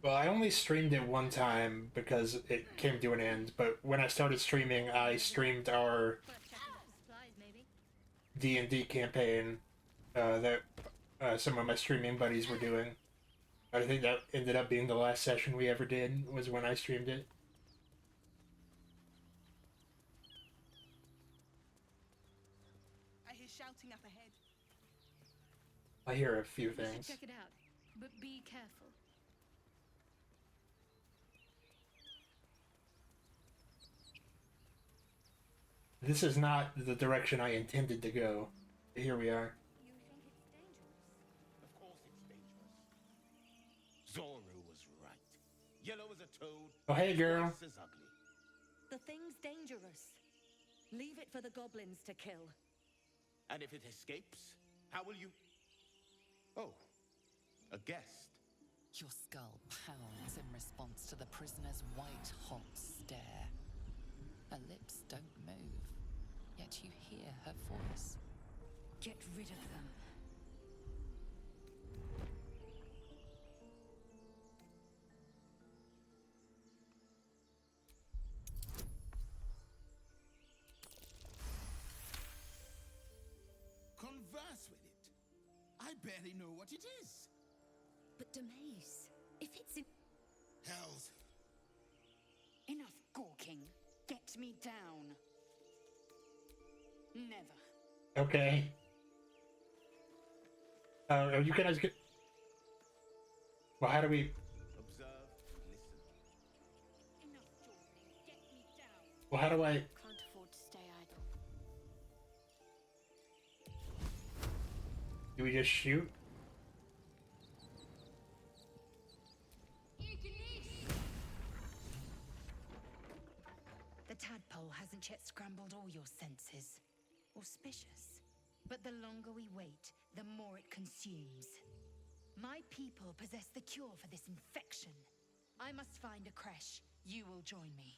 Speaker 1: Well, I only streamed it one time because it came to an end, but when I started streaming, I streamed our
Speaker 9: Worth checking out the supplies, maybe.
Speaker 1: D&D campaign that some of my streaming buddies were doing. I think that ended up being the last session we ever did, was when I streamed it.
Speaker 5: I hear shouting up ahead.
Speaker 1: I hear a few
Speaker 9: We should
Speaker 1: things.
Speaker 9: check it out, but be careful.
Speaker 1: This is not the direction I intended to go. Here we are.
Speaker 2: You think it's dangerous?
Speaker 8: Of course it's dangerous. Zoru was right. Yellow as a toad.
Speaker 1: Oh, hey, girl.
Speaker 8: Twice as ugly.
Speaker 6: The thing's dangerous. Leave it for the goblins to kill.
Speaker 8: And if it escapes, how will you... Oh, a guest.
Speaker 3: Your skull pounds in response to the prisoner's white-hot stare. Her lips don't move, yet you hear her voice.
Speaker 6: Get rid of them.
Speaker 8: Converse with it. I barely know what it is.
Speaker 6: But Demaze, if it's in...
Speaker 8: Hells.
Speaker 6: Enough gawking. Get me down. Never.
Speaker 1: Okay. Are you guys get? Well, how do we?
Speaker 8: Observe and listen.
Speaker 6: Enough talking. Get me down.
Speaker 1: Well, how do I?
Speaker 2: Can't afford to stay idle.
Speaker 1: Do we just shoot?
Speaker 4: The tadpole hasn't yet scrambled all your senses. Auspicious. But the longer we wait, the more it consumes. My people possess the cure for this infection. I must find a creche. You will join me.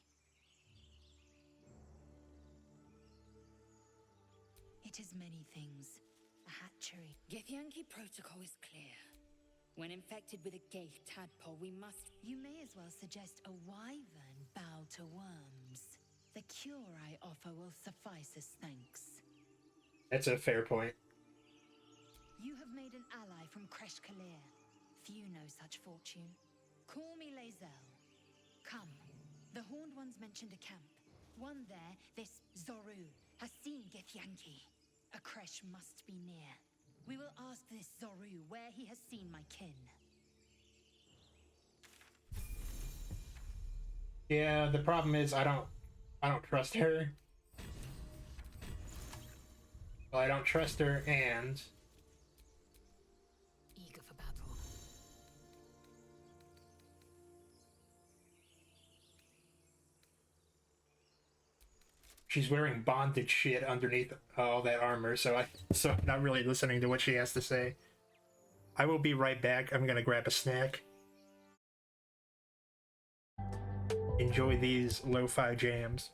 Speaker 4: It is many things. A hatchery.
Speaker 6: Githyanki protocol is clear. When infected with a Gaith tadpole, we must...
Speaker 4: You may as well suggest a wyvern bow to worms. The cure I offer will suffice as thanks.
Speaker 1: That's a fair point.
Speaker 4: You have made an ally from Kresh Kalir. Few know such fortune. Call me Lae'zel. Come. The Horned Ones mentioned a camp. One there, this Zoru, has seen Githyanki. A Kresh must be near. We will ask this Zoru where he has seen my kin.
Speaker 1: Yeah, the problem is I don't trust her. Well, I don't trust her, and
Speaker 6: Eager for battle.
Speaker 1: she's wearing bondage shit underneath all that armor, so I'm not really listening to what she has to say. I will be right back. I'm gonna grab a snack. Enjoy these lo-fi jams.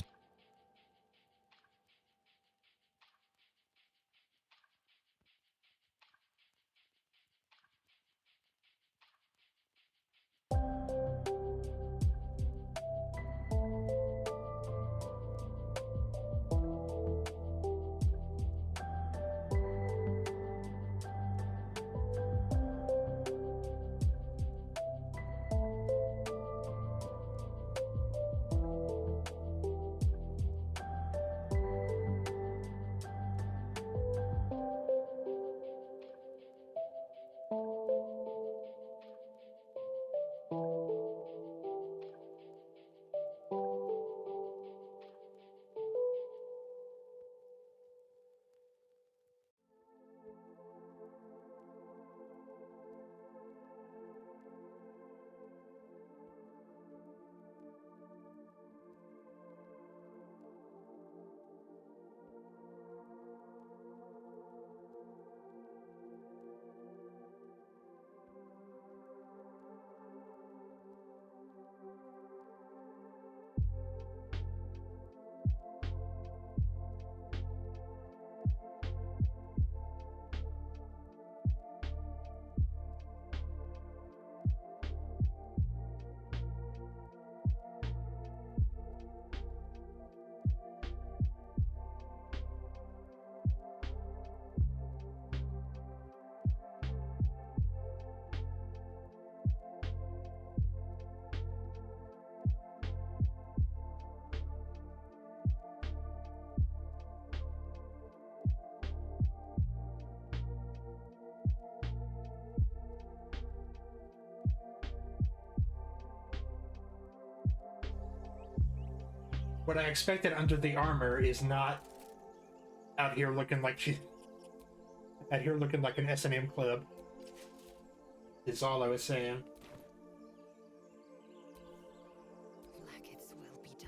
Speaker 1: What I expected under the armor is not out here looking like out here looking like an S&M club. Is all I was saying.
Speaker 6: Like its will be done.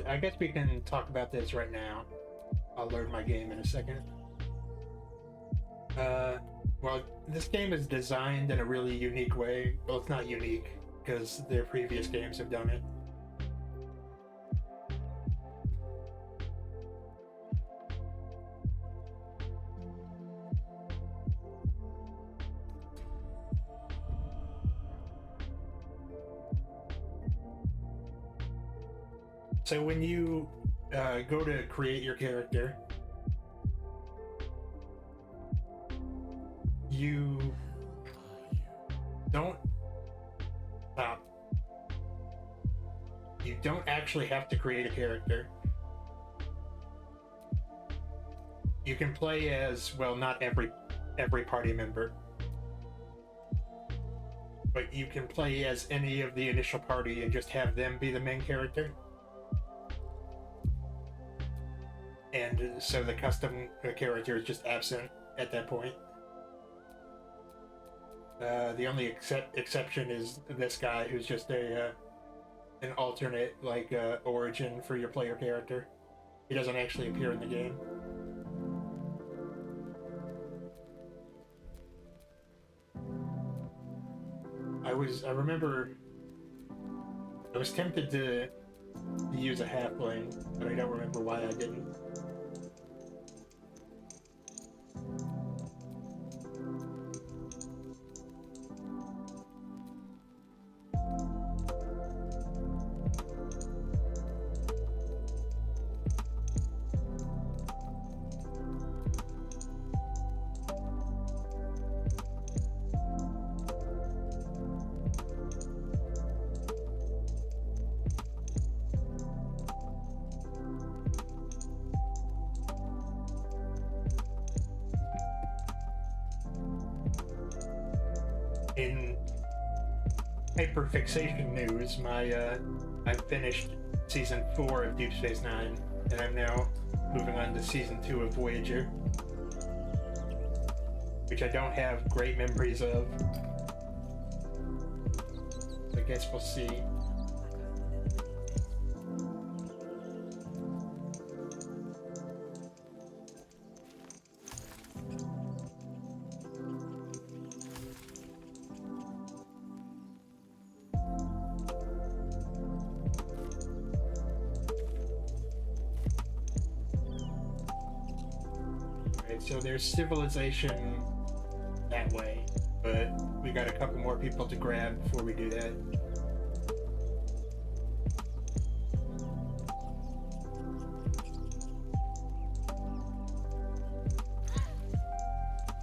Speaker 1: I guess we can talk about this right now. I'll load my game in a second. Well, this game is designed in a really unique way. Well, it's not unique, because their previous games have done it. So when you go to create your character, you don't stop. You don't actually have to create a character. You can play as, well, not every party member, but you can play as any of the initial party and just have them be the main character. And so the custom character is just absent at that point. The only exception is this guy, who's just an alternate origin for your player character. He doesn't actually appear in the game. I remember I was tempted to use a halfling, but I don't remember why I didn't. In hyperfixation news, I finished season 4 of Deep Space Nine, and I'm now moving on to season 2 of Voyager, which I don't have great memories of. I guess we'll see. So there's civilization that way, but we got a couple more people to grab before we do that.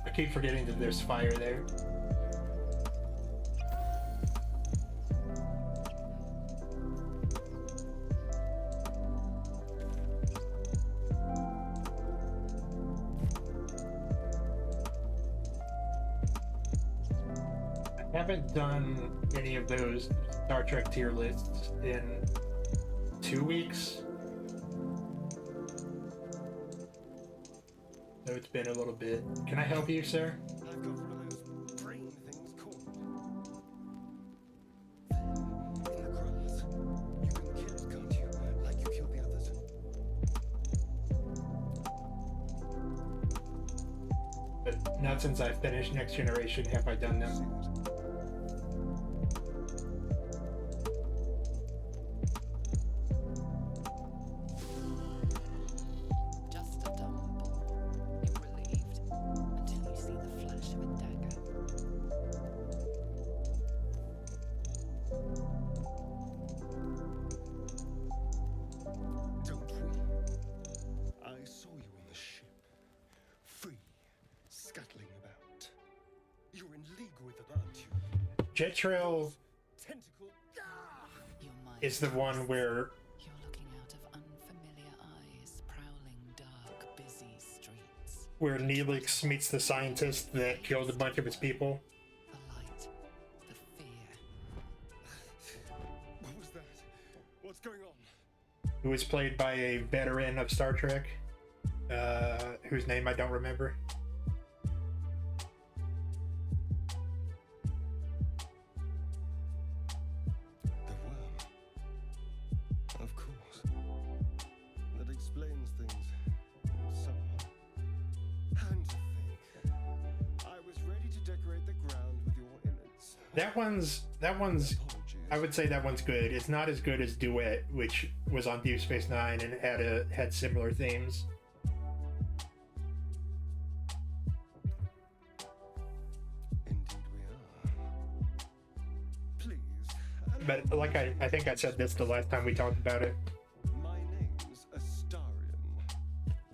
Speaker 1: I keep forgetting that there's fire there. I haven't done any of those Star Trek tier lists in 2 weeks. So it's been a little bit. Can I help you, sir?
Speaker 10: I've got one of those brain things called. In the grass. You can kill it, can't you? Like you killed the others.
Speaker 1: But not since I finished Next Generation have I done them. Jet Trail is the one where
Speaker 3: you're looking out of unfamiliar eyes, prowling dark, busy streets.
Speaker 1: Where Neelix meets the scientist that killed a bunch of his people.
Speaker 3: The light, the fear.
Speaker 10: What was that? What's going on?
Speaker 1: Who was played by a veteran of Star Trek, whose name I don't remember. That one's I would say that one's good. It's not as good as Duet, which was on Deep Space Nine and had similar themes.
Speaker 10: Indeed we are. Please.
Speaker 1: But like I think I said this the last time we talked about it.
Speaker 10: My name's Astarion.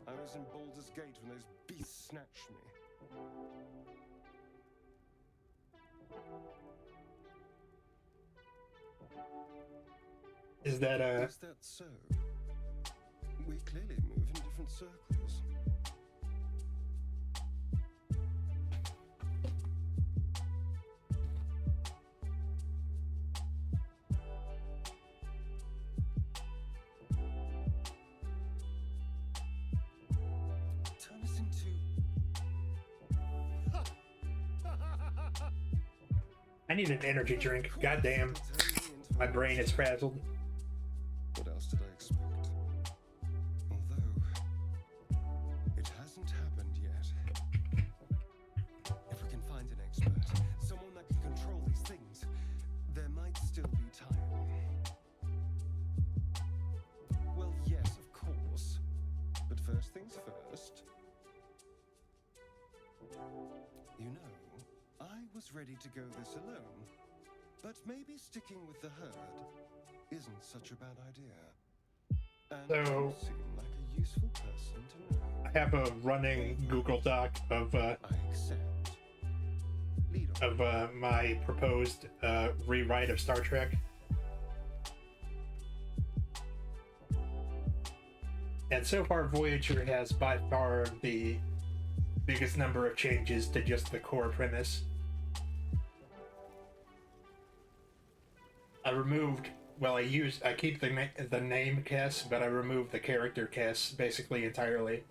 Speaker 10: I was in Baldur's Gate when those beasts snatched me.
Speaker 1: Is that
Speaker 10: Is that so? We clearly move in different circles. Turn us into...
Speaker 1: I need an energy drink. Goddamn. My brain is frazzled.
Speaker 10: What else did I expect? Although, it hasn't happened yet. If we can find an expert, someone that can control these things, there might still be time. Well, yes, of course. But first things first. You know, I was ready to go this alone. But maybe sticking with the herd isn't such a bad idea. And
Speaker 1: So-
Speaker 10: you seem like a useful person to know.
Speaker 1: I have a running Google Doc of
Speaker 10: I accept. Lead on.
Speaker 1: my proposed rewrite of Star Trek. And so far, Voyager has by far the biggest number of changes to just the core premise. I removed, well, I keep the name Kess, but I removed the character Kess basically entirely.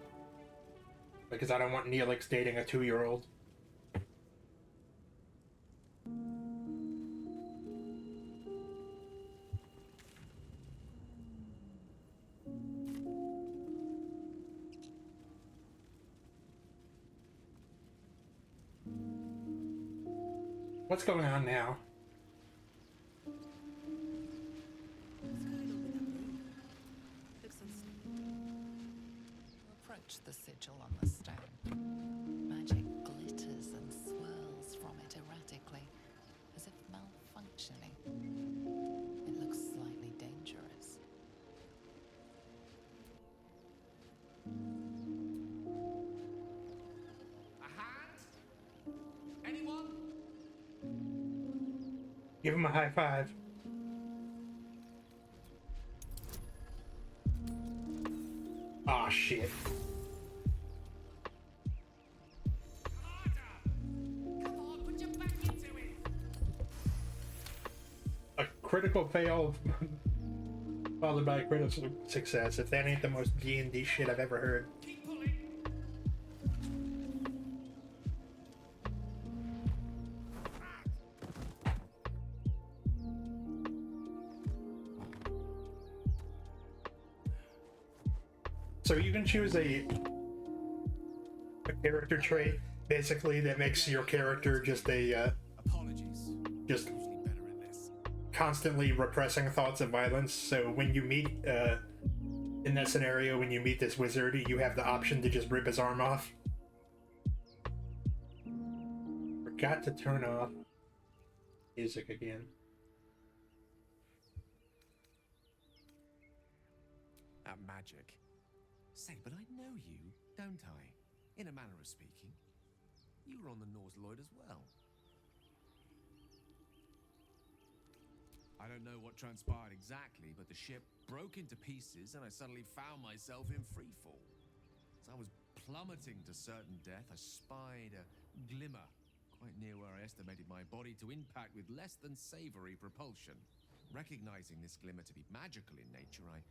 Speaker 1: Because I don't want Neelix dating a 2-year-old. What's going on now?
Speaker 5: What's going on with that room? Looks unstable.
Speaker 3: Approach the sigil on the stone. Magic glitters and swirls from it erratically, as if malfunctioning. It looks slightly dangerous.
Speaker 8: A hand? Anyone?
Speaker 1: Give him a high five. Aw, shit.
Speaker 8: Come on, put your back into it.
Speaker 1: A critical fail followed by a critical success. If that ain't the most D&D shit I've ever heard.
Speaker 8: Keep pulling.
Speaker 1: So you can choose a character trait, basically, that makes your character just a
Speaker 8: Apologies.
Speaker 1: just
Speaker 8: Usually better at this.
Speaker 1: constantly repressing thoughts of violence. So when you meet in that scenario, when you meet this wizard, you have the option to just rip his arm off. Forgot to turn off music again.
Speaker 8: That magic. Say, but I know you, don't I? In a manner of speaking. You were on the Norse Lloyd as well. I don't know what transpired exactly, but the ship broke into pieces and I suddenly found myself in freefall. As I was plummeting to certain death, I spied a glimmer quite near where I estimated my body to impact with less than savory propulsion. Recognizing this glimmer to be magical in nature, I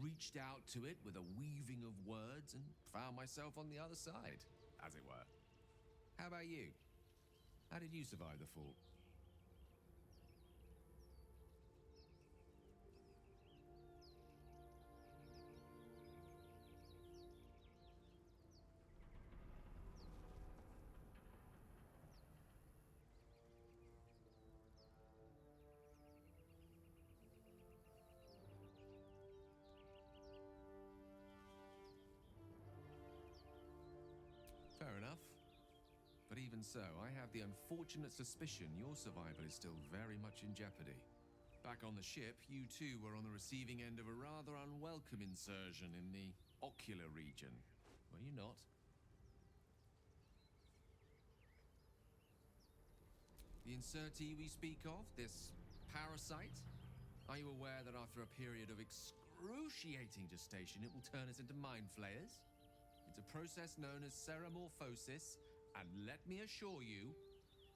Speaker 8: reached out to it with a weaving of words and found myself on the other side, as it were. How about you? How did you survive the fall? But even so, I have the unfortunate suspicion your survival is still very much in jeopardy. Back on the ship, you too were on the receiving end of a rather unwelcome insertion in the ocular region, were you not? The insertee we speak of, this parasite? Are you aware that after a period of excruciating gestation, it will turn us into mind flayers? It's a process known as ceramorphosis, and let me assure you,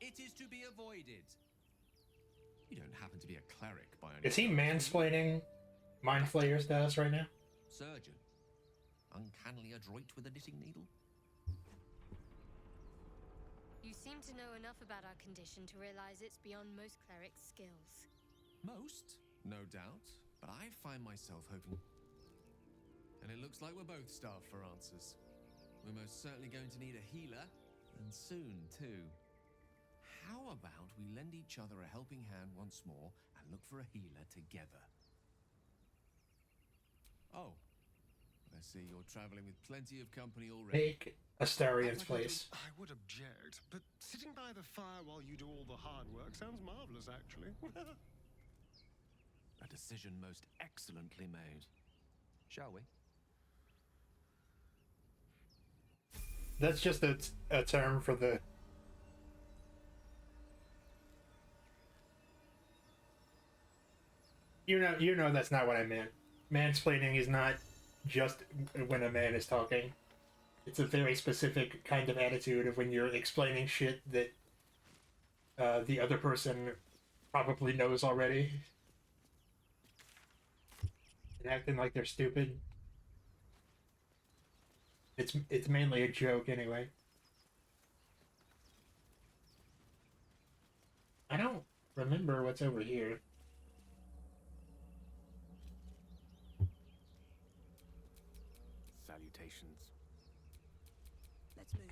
Speaker 8: it is to be avoided. You don't happen to be a cleric by any
Speaker 1: Is he
Speaker 8: chance, do you?
Speaker 1: mansplaining mind flayers to us right now?
Speaker 8: Surgeon. Uncannily adroit with a knitting needle?
Speaker 9: You seem to know enough about our condition to realize it's beyond most clerics' skills.
Speaker 8: Most, no doubt, but I find myself hoping. And it looks like we're both starved for answers. We're most certainly going to need a healer, and soon, too. How about we lend each other a helping hand once more and look for a healer together? Oh, I see you're traveling with plenty of company already.
Speaker 1: Take Astarion's place.
Speaker 10: I would object, but sitting by the fire while you do all the hard work sounds marvelous, actually.
Speaker 8: A decision most excellently made. Shall we?
Speaker 1: That's just a term for the... You know that's not what I meant. Mansplaining is not just when a man is talking. It's a very specific kind of attitude of when you're explaining shit that the other person probably knows already. And acting like they're stupid. It's mainly a joke anyway. I don't remember what's over here.
Speaker 10: Salutations.
Speaker 5: Let's move.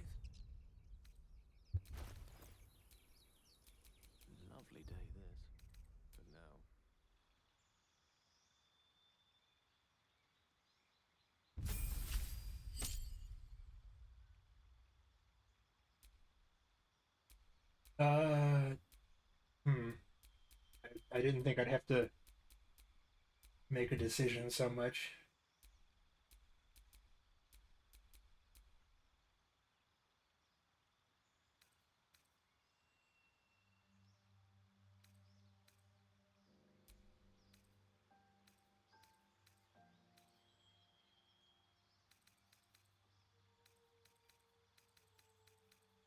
Speaker 10: Lovely day, this. But now.
Speaker 1: I didn't think I'd have to make a decision so much.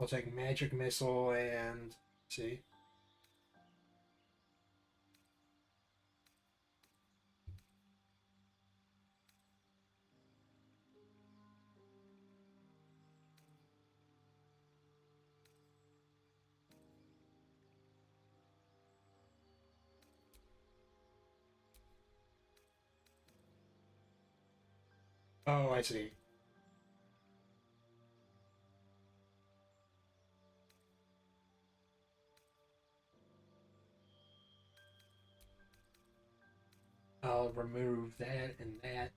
Speaker 1: I'll take magic missile and see. Oh, I see. I'll remove that and that.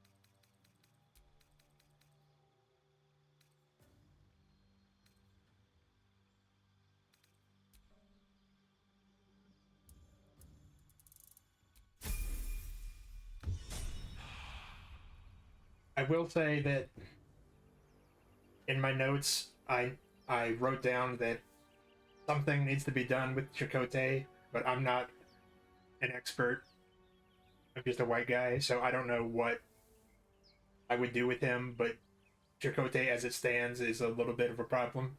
Speaker 1: I will say that in my notes, I wrote down that something needs to be done with Chakotay, but I'm not an expert. I'm just a white guy, so I don't know what I would do with him, but Chakotay as it stands is a little bit of a problem.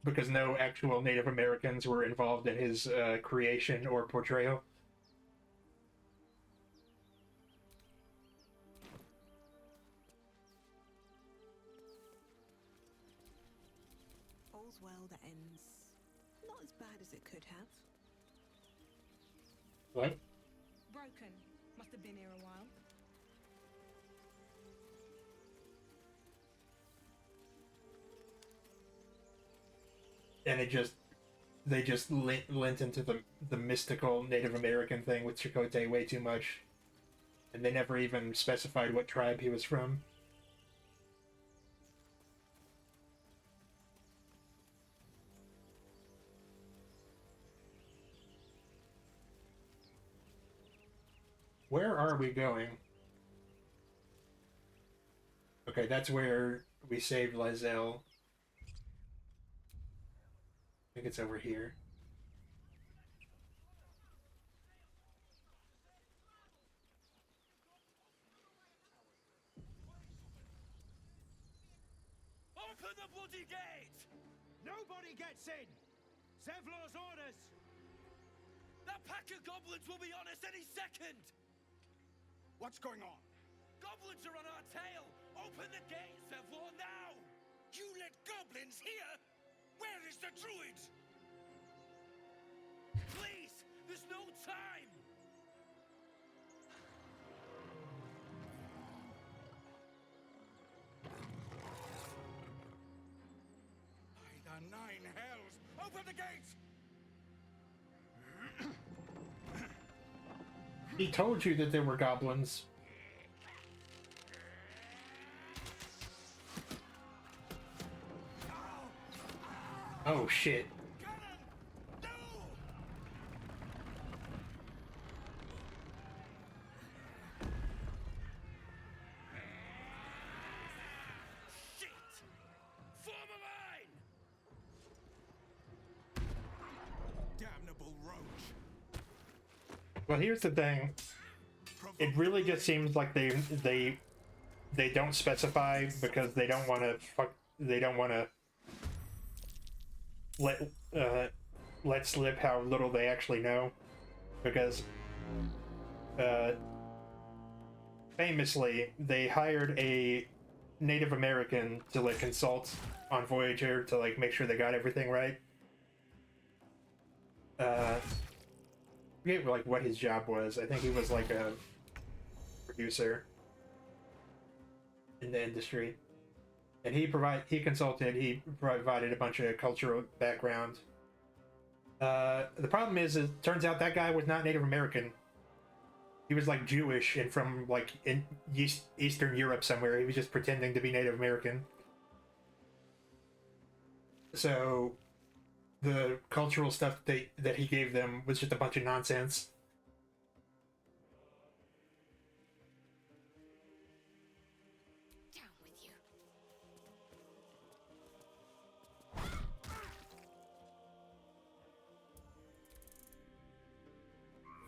Speaker 1: Because no actual Native Americans were involved in his creation or portrayal.
Speaker 5: All's well that ends not as bad as it could have.
Speaker 1: What?
Speaker 5: Broken. Must have been here a while.
Speaker 1: And they just lent into the mystical Native American thing with Chakotay way too much. And they never even specified what tribe he was from. Where are we going? Okay, that's where we saved Lizelle. I think it's over here.
Speaker 11: Open the bloody gate! Nobody gets in! Zevlor's orders! That pack of goblins will be on us any second! What's going on? Goblins are on our tail! Open the gate, Zevlor, now! You let goblins here? Where is the druid? Please! There's no time! By the nine hells! Open the gate!
Speaker 1: He told you that there were goblins. Oh shit.
Speaker 11: Shit! Form a line! Damnable roach!
Speaker 1: Well, here's the thing. It really just seems like they don't specify because they don't want to let slip how little they actually know, because famously they hired a Native American to like consult on Voyager to like make sure they got everything right. I forget like what his job was. I think he was like a producer in the industry, and he provided a bunch of cultural background. The problem is, it turns out that guy was not Native American. He was like Jewish and from like in Eastern Europe somewhere. He was just pretending to be Native American. So the cultural stuff that he gave them was just a bunch of nonsense.
Speaker 9: Down with you.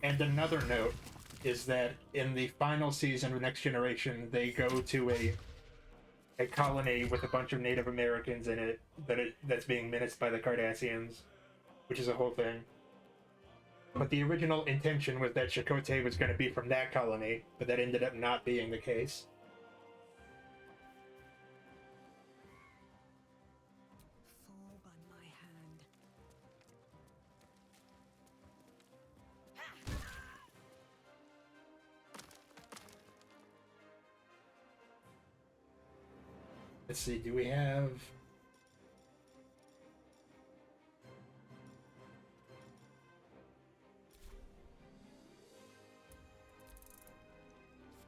Speaker 1: And another note is that in the final season of Next Generation, they go to a colony with a bunch of Native Americans in it that's being menaced by the Cardassians, which is a whole thing. But the original intention was that Chakotay was going to be from that colony, but that ended up not being the case.
Speaker 6: Fall by my hand.
Speaker 1: Let's see, do we have...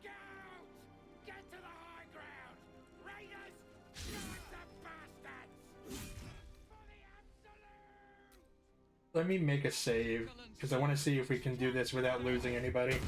Speaker 11: Scouts! Get to the high ground! Raiders! Drive the bastards! For the absolute!
Speaker 1: Let me make a save, because I want to see if we can do this without losing anybody.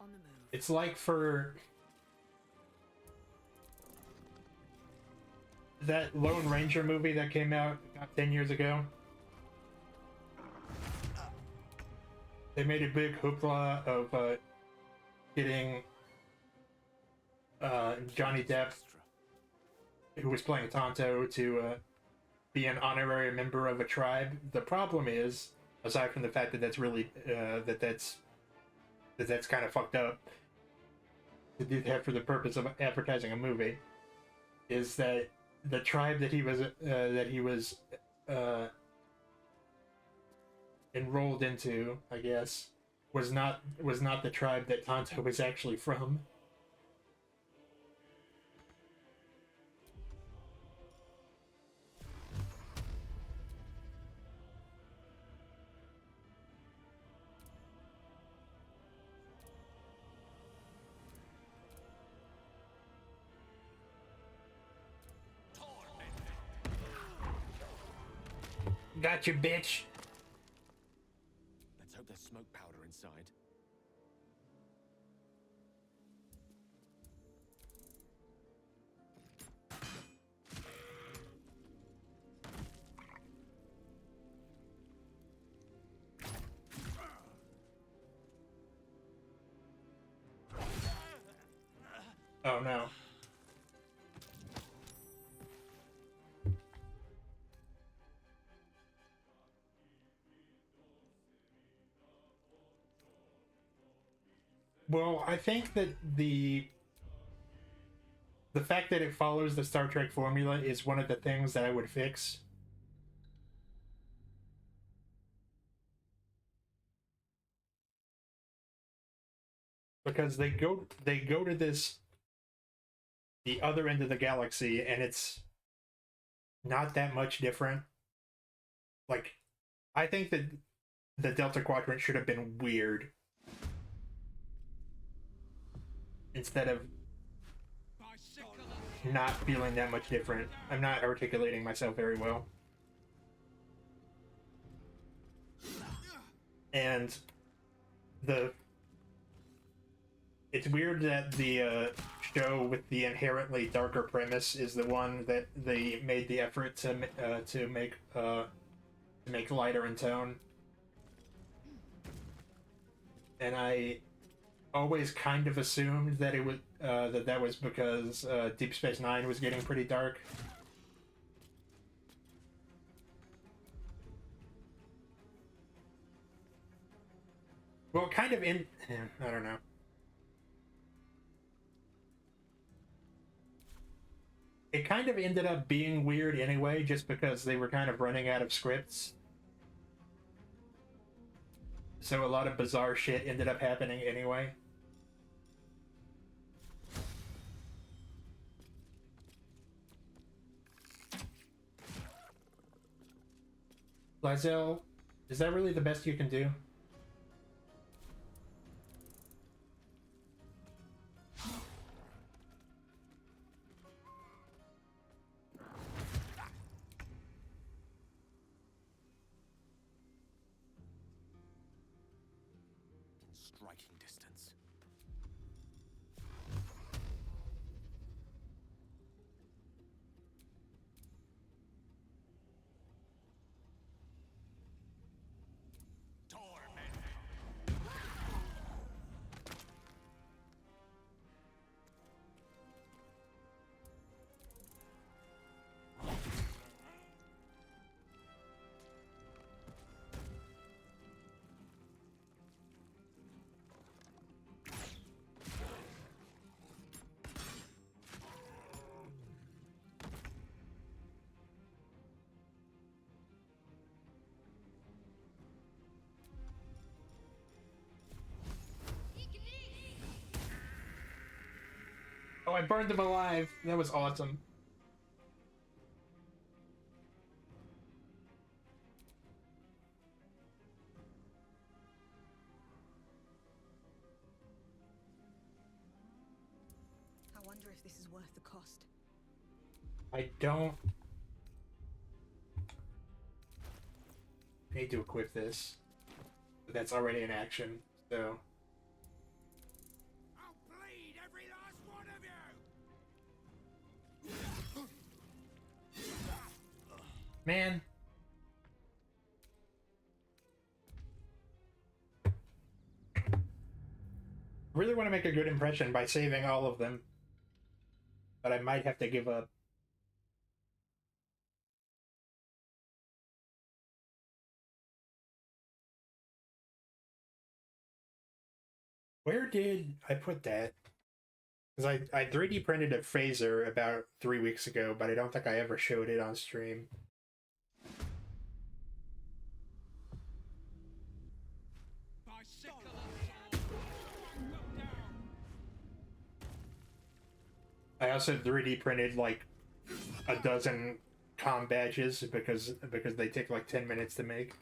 Speaker 6: On the move.
Speaker 1: It's like for that Lone Ranger movie that came out about 10 years ago. They made a big hoopla of getting Johnny Depp, who was playing Tonto, to be an honorary member of a tribe. The problem is, aside from the fact that that's really that's kind of fucked up to do that for the purpose of advertising a movie, is that the tribe that he was enrolled into, I guess, was not the tribe that Tonto was actually from. Gotcha, bitch.
Speaker 11: Let's hope there's smoke powder inside.
Speaker 1: Oh no. Well, I think that the fact that it follows the Star Trek formula is one of the things that I would fix. Because they go to this the other end of the galaxy and it's not that much different. Like, I think that the Delta Quadrant should have been weird instead of not feeling that much different. I'm not articulating myself very well. And it's weird that the show with the inherently darker premise is the one that they made the effort to make lighter in tone. And I always kind of assumed that it was that was because Deep Space Nine was getting pretty dark. Well, kind of in... I don't know. It kind of ended up being weird anyway, just because they were kind of running out of scripts. So a lot of bizarre shit ended up happening anyway. Lazel, is that really the best you can do?
Speaker 11: Striking distance.
Speaker 1: Oh, I burned him alive. That was awesome.
Speaker 6: I wonder if this is worth the cost.
Speaker 1: I don't... I need to equip this. But that's already in action, so...
Speaker 11: I'll bleed every last one of you!
Speaker 1: Man. I really want to make a good impression by saving all of them. But I might have to give up. Where did I put that? Because I 3D printed a phaser about 3 weeks ago, but I don't think I ever showed it on stream. I also 3D printed like a dozen comm badges because they take like 10 minutes to make.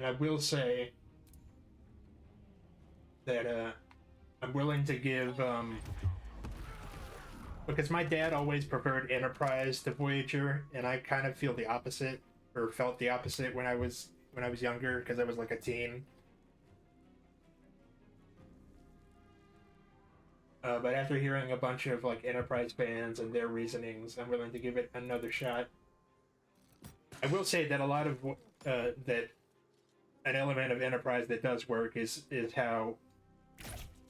Speaker 1: And I will say that I'm willing to give because my dad always preferred Enterprise to Voyager, and I kind of feel the opposite, or felt the opposite when I was younger, because I was like a teen. But after hearing a bunch of like Enterprise fans and their reasonings, I'm willing to give it another shot. I will say that a lot of that an element of Enterprise that does work is how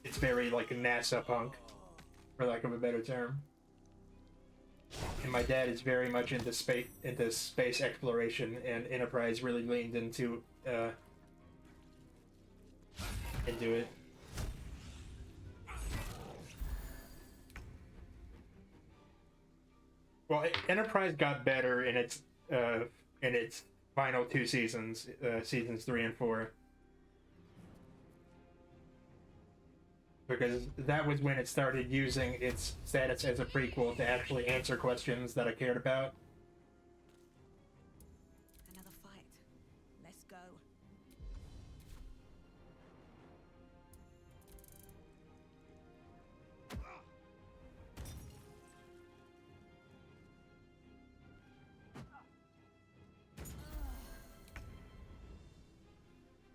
Speaker 1: it's very like NASA punk, for lack of a better term. And my dad is very much into space exploration, and Enterprise really leaned into it. Well, Enterprise got better in its final two seasons, seasons 3 and 4. Because that was when it started using its status as a prequel to actually answer questions that I cared about.
Speaker 6: Another fight. Let's go.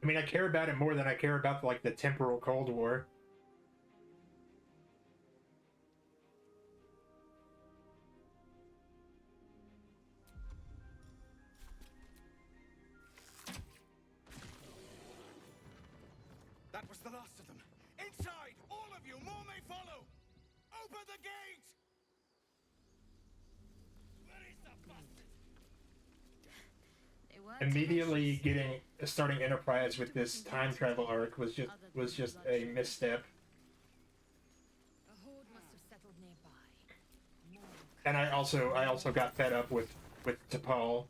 Speaker 1: I mean, I care about it more than I care about like the temporal Cold War.
Speaker 11: That was the last of them. Inside! All of you! More may follow! Open the gate! Where is the bastard?
Speaker 9: They weren't
Speaker 1: Immediately starting Enterprise with this time travel arc was just a misstep.
Speaker 4: A horde must have settled nearby.
Speaker 1: And I also got fed up with T'Pol.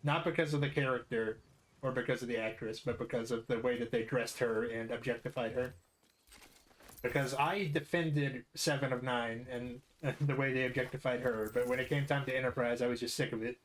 Speaker 1: Not because of the character or because of the actress, but because of the way that they dressed her and objectified her. Because I defended 7 of 9 and the way they objectified her, but when it came time to Enterprise, I was just sick of it.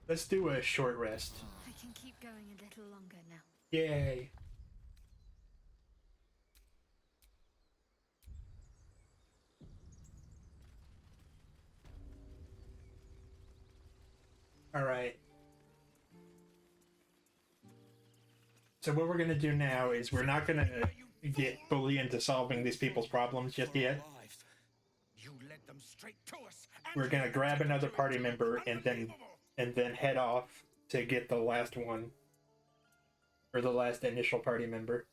Speaker 1: Let's do a short rest.
Speaker 9: I can keep going a little longer now.
Speaker 1: Yay. Alright. So what we're gonna do now is we're not gonna get fully into solving these people's problems just yet.
Speaker 11: You led them straight to us.
Speaker 1: We're gonna grab another party member and then head off to get the last one. Or the last initial party member.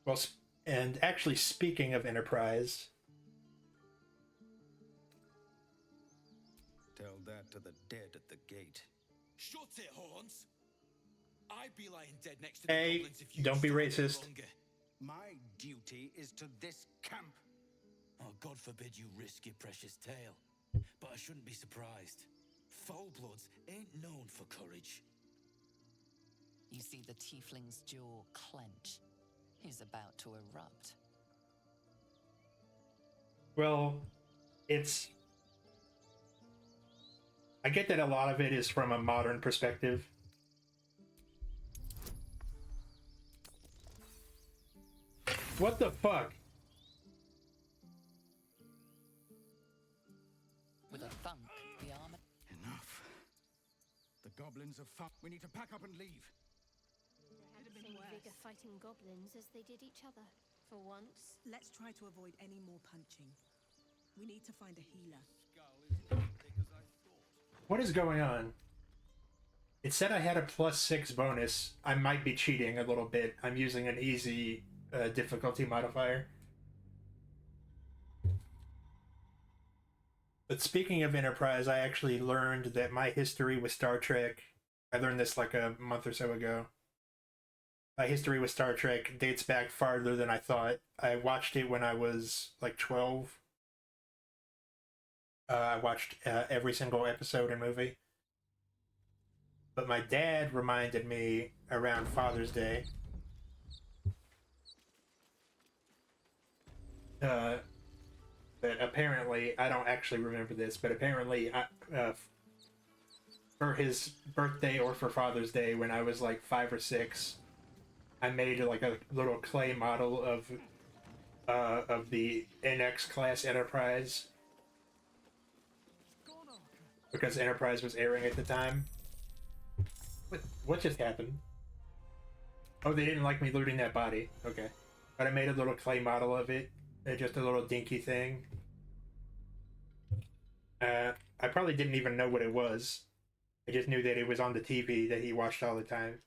Speaker 1: Well, and actually speaking of Enterprise...
Speaker 10: Tell that to the dead at the gate.
Speaker 11: Shut it, Horns! I'd be lying dead next to the
Speaker 1: Hey,
Speaker 11: goblins if you
Speaker 1: don't be
Speaker 11: stood
Speaker 1: racist.
Speaker 11: longer.
Speaker 10: My duty is to this camp.
Speaker 11: Oh, God forbid you risk your precious tail. But I shouldn't be surprised. Foulbloods ain't known for courage.
Speaker 3: You see the tiefling's jaw clench. He's about to erupt.
Speaker 1: Well, I get that a lot of it is from a modern perspective. What the fuck?
Speaker 3: With a thunk, the armor...
Speaker 11: Enough. The goblins have found. We need to pack up and leave.
Speaker 9: Same vigor fighting goblins as they did each other. For once.
Speaker 6: Let's try to avoid any more punching. We need to find a healer.
Speaker 1: What is going on? It said I had a +6 bonus. I might be cheating a little bit. I'm using an easy difficulty modifier. But speaking of Enterprise, I actually learned that my history with Star Trek, I learned this like a month or so ago. My history with Star Trek dates back farther than I thought. I watched it when I was like 12. I watched every single episode and movie. But my dad reminded me around Father's Day that apparently, I don't actually remember this, but apparently for his birthday or for Father's Day when I was like 5 or 6, I made like a little clay model of the NX class Enterprise because Enterprise was airing at the time. What just happened? Oh, they didn't like me looting that body. Okay, but I made a little clay model of it, just a little dinky thing. I probably didn't even know what it was. I just knew that it was on the TV that he watched all the time.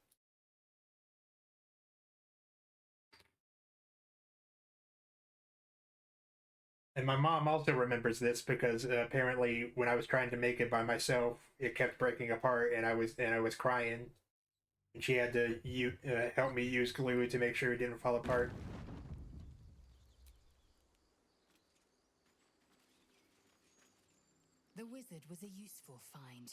Speaker 1: And my mom also remembers this because apparently when I was trying to make it by myself, it kept breaking apart, and I was crying, and she had to help me use glue to make sure it didn't fall apart.
Speaker 4: The wizard was a useful find.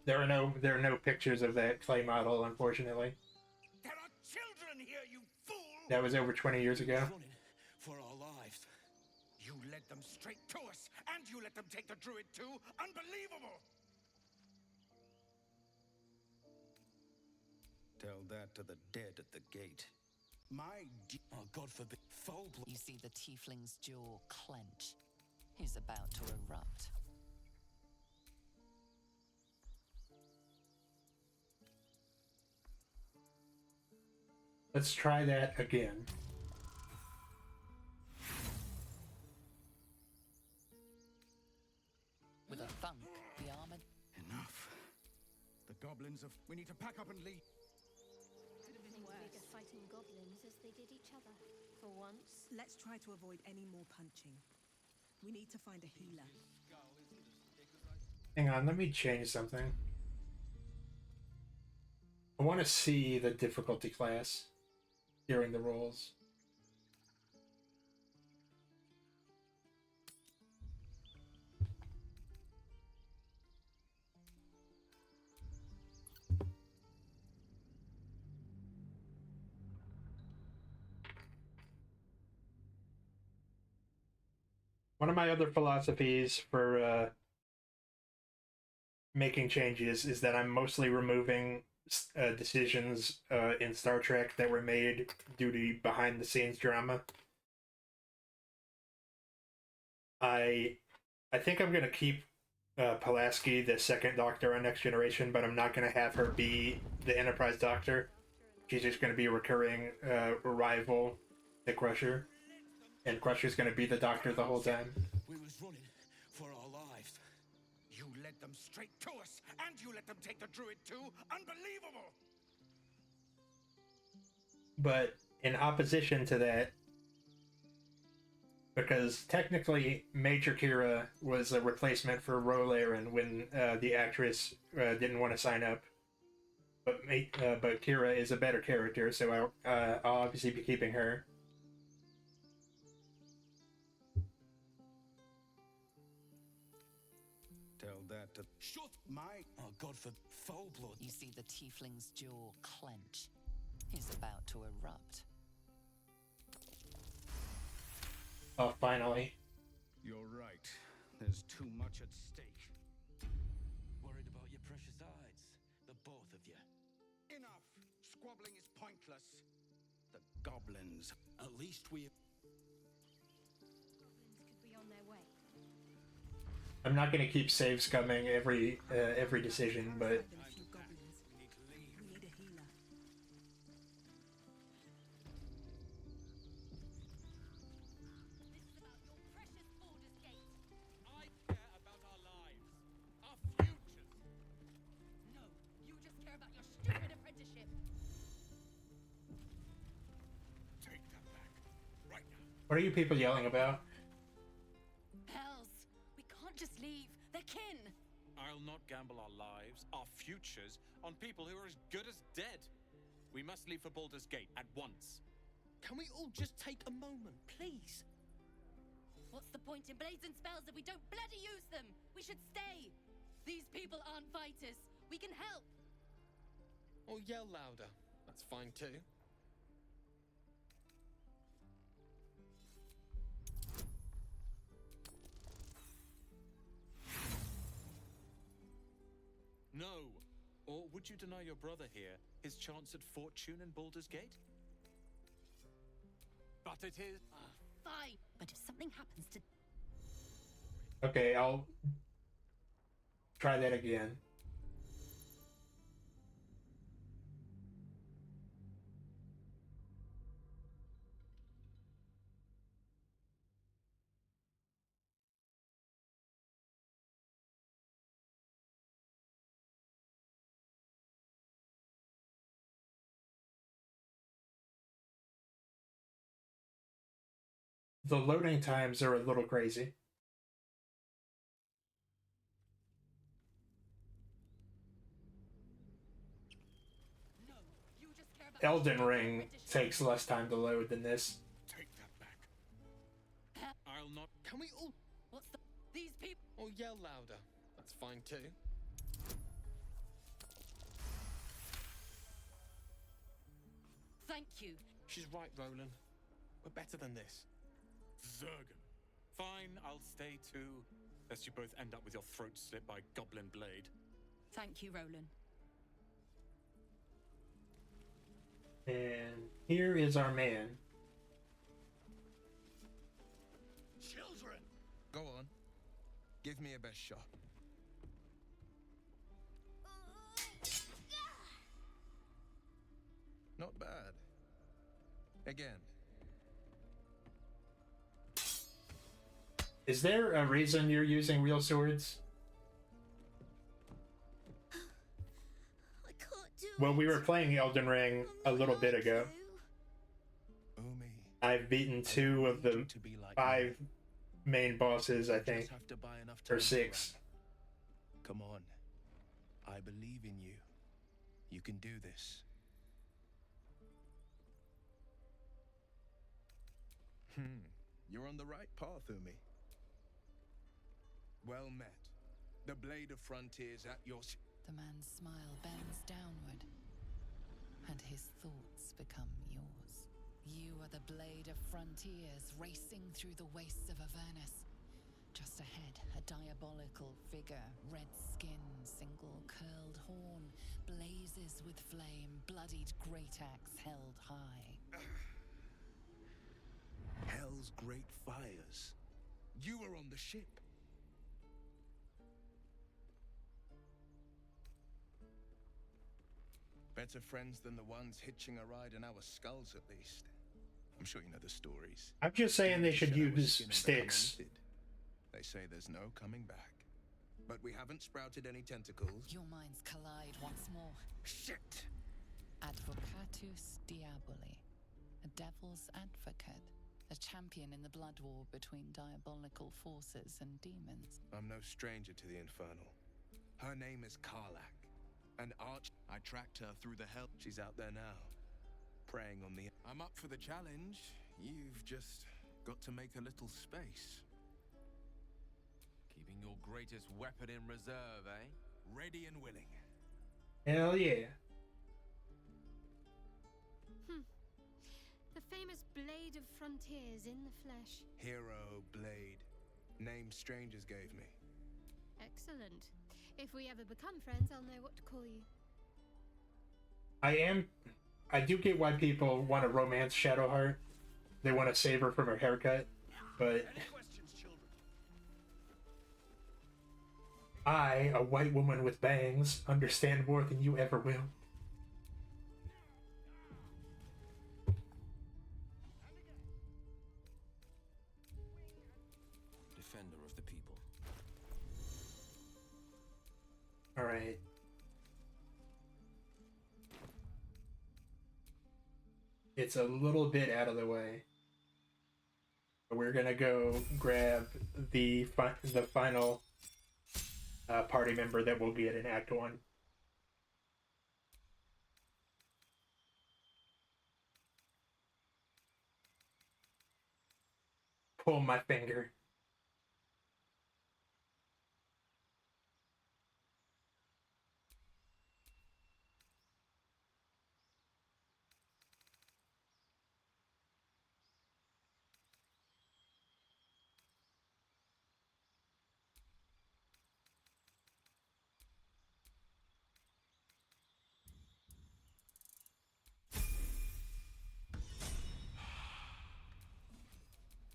Speaker 1: There are no pictures of that clay model, unfortunately.
Speaker 11: There are children here, you fool!
Speaker 1: That was over 20 years ago.
Speaker 11: Running for our lives. You led them straight to us, and you let them take the druid too? Unbelievable!
Speaker 10: Tell that to the dead at the gate.
Speaker 11: Oh, God forbid. Foul blood.
Speaker 3: You see the tiefling's jaw clench. He's about to erupt.
Speaker 1: Let's try that again.
Speaker 3: With a thunk, the armor...
Speaker 11: Enough. The goblins have... We need to pack up and leave.
Speaker 2: Could have been worse. Fighting goblins as they did each other. For once.
Speaker 6: Let's try to avoid any more punching. We need to find a healer.
Speaker 1: Hang on, let me change something. I want to see the difficulty class during the rolls. One of my other philosophies for making changes is that I'm mostly removing decisions in Star Trek that were made due to behind-the-scenes drama. I think I'm gonna keep Pulaski, the second Doctor on Next Generation, but I'm not gonna have her be the Enterprise Doctor. She's just gonna be a recurring rival to Crusher, and Crusher's gonna be the Doctor the whole time.
Speaker 11: We was running for our lives. You led them straight to us, and you let them take the druid too? Unbelievable!
Speaker 1: But in opposition to that, because technically Major Kira was a replacement for Rolarin when the actress didn't want to sign up, but Kira is a better character, so I'll obviously be keeping her.
Speaker 10: Tell that to...
Speaker 11: Shut my... Oh, God, for foul blood.
Speaker 3: You see the tiefling's jaw clench. He's about to erupt.
Speaker 1: Oh, finally.
Speaker 10: You're right. There's too much at stake.
Speaker 11: Worried about your precious eyes, the both of you. Enough! Squabbling is pointless.
Speaker 10: The goblins.
Speaker 11: At least we...
Speaker 2: Goblins could be on their way.
Speaker 1: I'm not gonna keep save scumming every decision, but
Speaker 6: Been a few goblins. We need a healer.
Speaker 2: This is about your precious Baldur's Gate.
Speaker 11: I care about our lives. Our futures.
Speaker 1: What are you people yelling about?
Speaker 6: Hells, we can't just leave. They're kin.
Speaker 11: I'll not gamble our lives, our futures, on people who are as good as dead. We must leave for Baldur's Gate at once. Can we all just take a moment, please?
Speaker 6: What's the point in blades and spells if we don't bloody use them? We should stay. These people aren't fighters. We can help.
Speaker 11: Or yell louder. That's fine too. No. Or would you deny your brother here his chance at fortune in Baldur's Gate? But it is...
Speaker 6: Fine. But if something happens to...
Speaker 1: Okay, I'll try that again. The loading times are a little crazy.
Speaker 6: No, you just care about...
Speaker 1: Elden Ring takes less time to load than this.
Speaker 11: Take that back. I'll not... Can we all...
Speaker 6: What's the... These people...
Speaker 11: Or yell louder. That's fine too.
Speaker 6: Thank you.
Speaker 11: She's right, Roland. We're better than this. Zergan. Fine, I'll stay too. Lest you both end up with your throat slit by Goblin Blade.
Speaker 6: Thank you, Roland.
Speaker 1: And here is our man.
Speaker 10: Children! Go on. Give me a best shot. Not bad. Again.
Speaker 1: Is there a reason you're using real swords?
Speaker 2: I can't do
Speaker 1: When we were playing Elden Ring a little bit ago,
Speaker 10: Umi,
Speaker 1: I've beaten 2 of the
Speaker 10: to be like
Speaker 1: 5 main bosses, I think,
Speaker 10: just have to buy enough
Speaker 1: or
Speaker 10: time
Speaker 1: 6.
Speaker 10: around. Come on. I believe in you. You can do this. You're on the right path, Umi. Well met. The blade of frontiers at your...
Speaker 3: The man's smile bends downward, and his thoughts become yours. You are the blade of frontiers racing through the wastes of Avernus. Just ahead, a diabolical figure, red skin, single curled horn, blazes with flame, bloodied great axe held high.
Speaker 10: Hell's great fires. You were on the ship. Better friends than the ones hitching a ride in our skulls, at least. I'm sure you know the stories.
Speaker 1: I'm just saying they should
Speaker 10: Share our
Speaker 1: use
Speaker 10: skin and
Speaker 1: sticks.
Speaker 10: become knitted. They say there's no coming back. But we haven't sprouted any tentacles.
Speaker 3: Your minds collide once more.
Speaker 10: Shit!
Speaker 3: Advocatus Diaboli, a devil's advocate, a champion in the blood war between diabolical forces and demons.
Speaker 10: I'm no stranger to the Infernal. Her name is Karlach. An arch... I tracked her through the hell. She's out there now, preying on the... I'm up for the challenge. You've just got to make a little space.
Speaker 8: Keeping your greatest weapon in reserve, eh?
Speaker 10: Ready and willing.
Speaker 1: Hell yeah.
Speaker 9: The famous Blade of Frontiers in the flesh.
Speaker 10: Hero Blade. Name strangers gave me.
Speaker 9: Excellent. If we ever become friends, I'll know what to call you.
Speaker 1: I do get why people want to romance Shadowheart. They want to save her from her haircut, but
Speaker 11: Any questions, children?
Speaker 1: I, a white woman with bangs, understand more than you ever will.
Speaker 10: Defender of the people.
Speaker 1: All right. It's a little bit out of the way. We're gonna go grab the final party member that we'll get in Act 1. Pull my finger.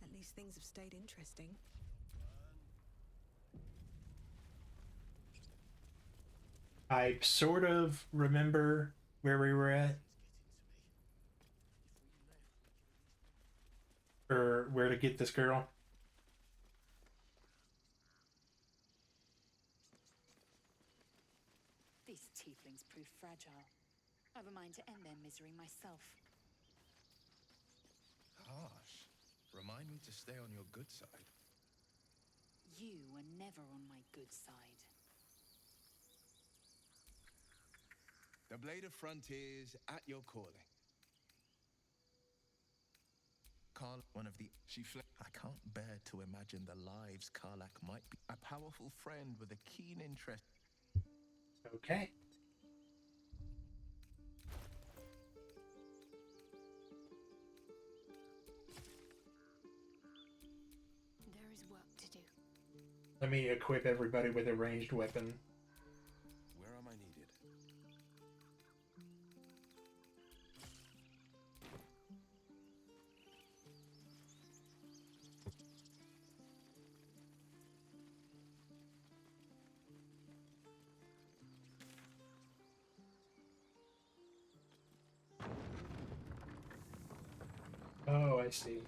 Speaker 5: At least things have stayed interesting.
Speaker 1: I sort of remember where we were at. Or where to get this girl.
Speaker 4: These tieflings prove fragile. I've a mind to end their misery myself.
Speaker 10: Harsh. Remind me to stay on your good side.
Speaker 4: You were never on my good side.
Speaker 10: The Blade of Frontiers at your calling. Carl, one of the... I can't bear to imagine the lives Karlak might be. A powerful friend with a keen interest.
Speaker 1: Okay.
Speaker 9: There is work to do.
Speaker 1: Let me equip everybody with a ranged weapon.
Speaker 10: Where am I needed?
Speaker 1: Oh, I see.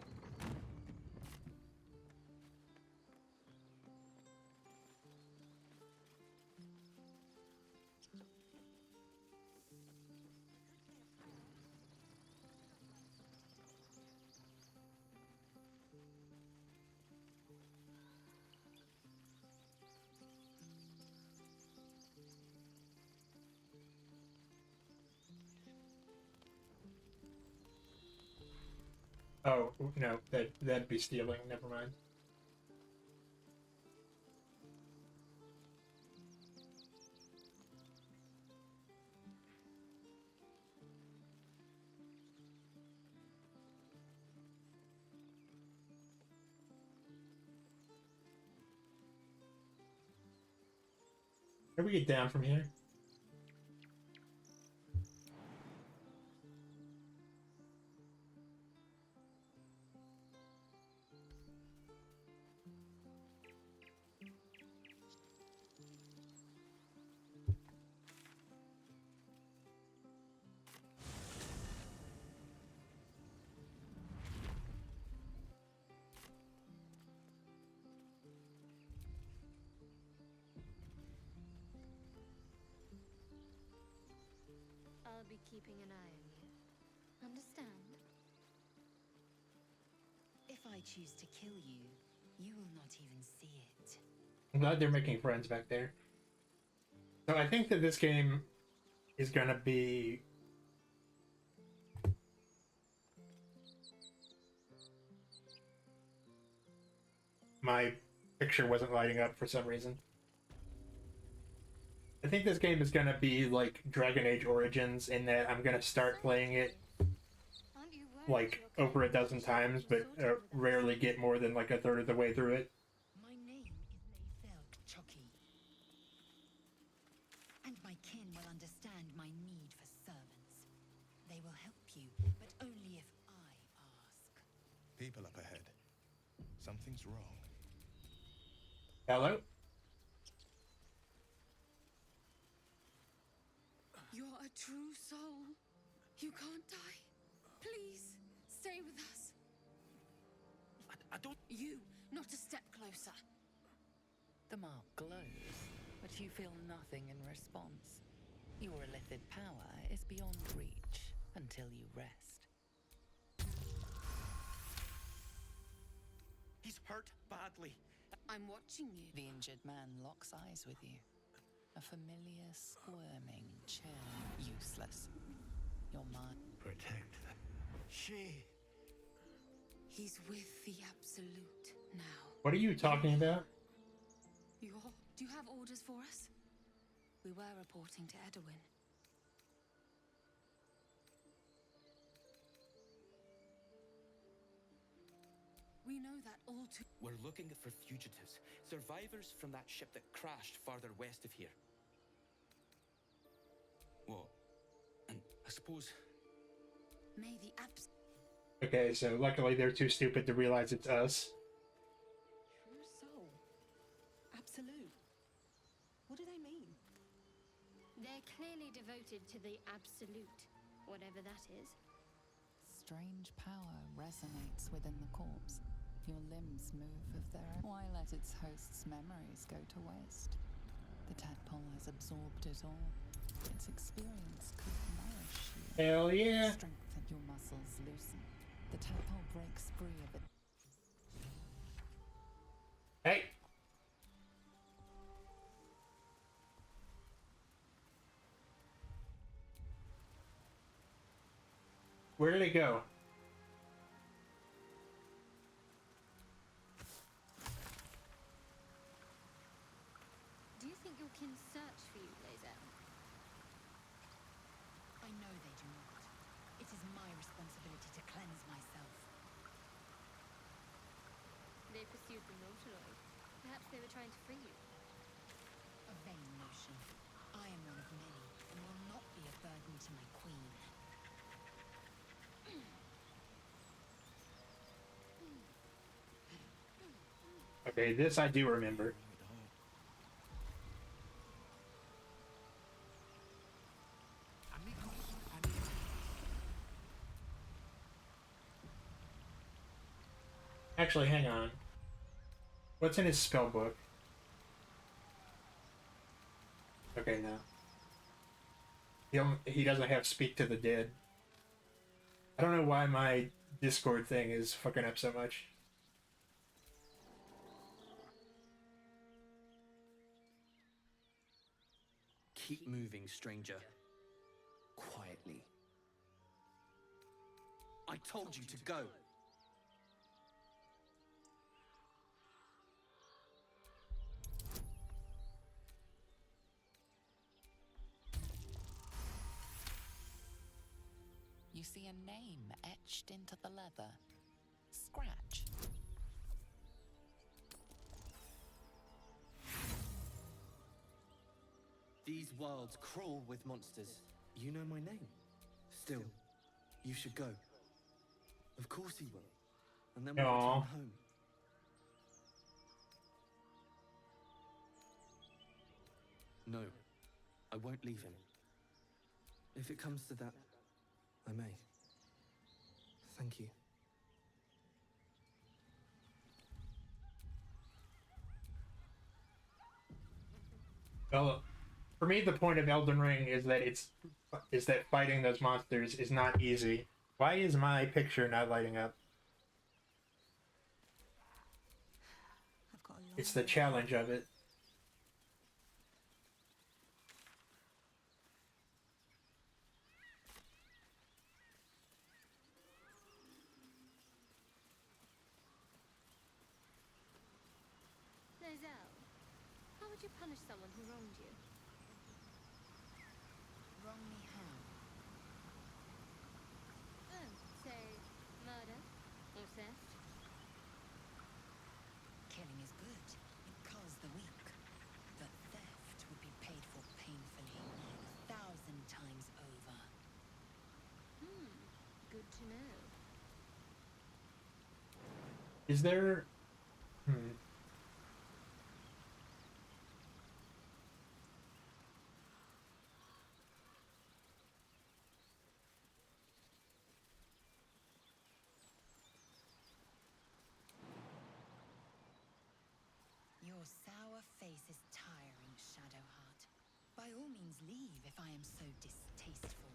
Speaker 1: Oh, no, that'd be stealing. Never mind. How do we get down from here?
Speaker 6: I'll be keeping an eye on you. Understand?
Speaker 4: If I choose to kill you, you will not even see it.
Speaker 1: I'm glad they're making friends back there. So I think that this game is gonna be... My picture wasn't lighting up for some reason. I think this game is gonna be like Dragon Age Origins in that I'm gonna start playing it like over a dozen times, but rarely get more than like a third of the way through it.
Speaker 4: My name is Leifeld Chucky. And my kin will understand my need for servants. They will help you, but only if I ask.
Speaker 10: People up ahead. Something's wrong.
Speaker 1: Hello?
Speaker 6: You're a true soul. You can't die. Please, stay with us.
Speaker 11: I don't...
Speaker 6: You, not a step closer.
Speaker 3: The mark glows, but you feel nothing in response. Your illithid power is beyond reach until you rest.
Speaker 11: hurt badly.
Speaker 3: I'm watching you. The injured man locks eyes with you. A familiar squirming chill. Useless. Your mind.
Speaker 11: Protect them. She.
Speaker 4: He's with the Absolute now.
Speaker 1: What are you talking about?
Speaker 4: Do you have orders for us? We were reporting to Edwin. We know that all too.
Speaker 12: We're looking for fugitives, survivors from that ship that crashed farther west of here. What? And I suppose.
Speaker 4: May the
Speaker 1: Okay, so luckily they're too stupid to realize it's us.
Speaker 5: True soul. Absolute. What do they mean?
Speaker 6: They're clearly devoted to the Absolute, whatever that is.
Speaker 3: Strange power resonates within the corpse. Your limbs move of their own. Why let its host's memories go to waste? The tadpole has absorbed it all. Its experience could nourish you.
Speaker 1: Hell yeah!
Speaker 3: Strengthen your muscles, loosen. The tadpole breaks free of it.
Speaker 1: Hey! Where did it go?
Speaker 6: Do you think your kin search for you, Lae'zel?
Speaker 4: I know they do not. It is my responsibility to cleanse myself.
Speaker 6: They pursued the Nautiloid. Perhaps they were trying to free you.
Speaker 4: A vain notion. I am one of many, and will not be a burden to my queen.
Speaker 1: Okay, this I do remember. Actually, hang on. What's in his spell book? Okay, no. He doesn't have Speak to the Dead. I don't know why my Discord thing is fucking up so much.
Speaker 12: Keep moving, stranger. Quietly. I told you to go.
Speaker 3: You see a name etched into the leather. Scratch.
Speaker 12: These worlds crawl with monsters. You know my name. Still, you should go. Of course he will. And then we'll return home. No, I won't leave him. If it comes to that, I may. Thank you.
Speaker 1: Well, for me, the point of Elden Ring is that fighting those monsters is not easy. Why is my picture not lighting up? It's the challenge of it.
Speaker 6: Lae'zel, how would you punish someone who wronged you?
Speaker 4: Wrong me how?
Speaker 6: Oh, say, murder? Or theft?
Speaker 4: Killing is good. It culls the weak. But theft would be paid for painfully, 1,000 times over.
Speaker 6: Good to know.
Speaker 1: Is there...
Speaker 4: Your sour face is tiring, Shadowheart. By all means leave if I am so distasteful.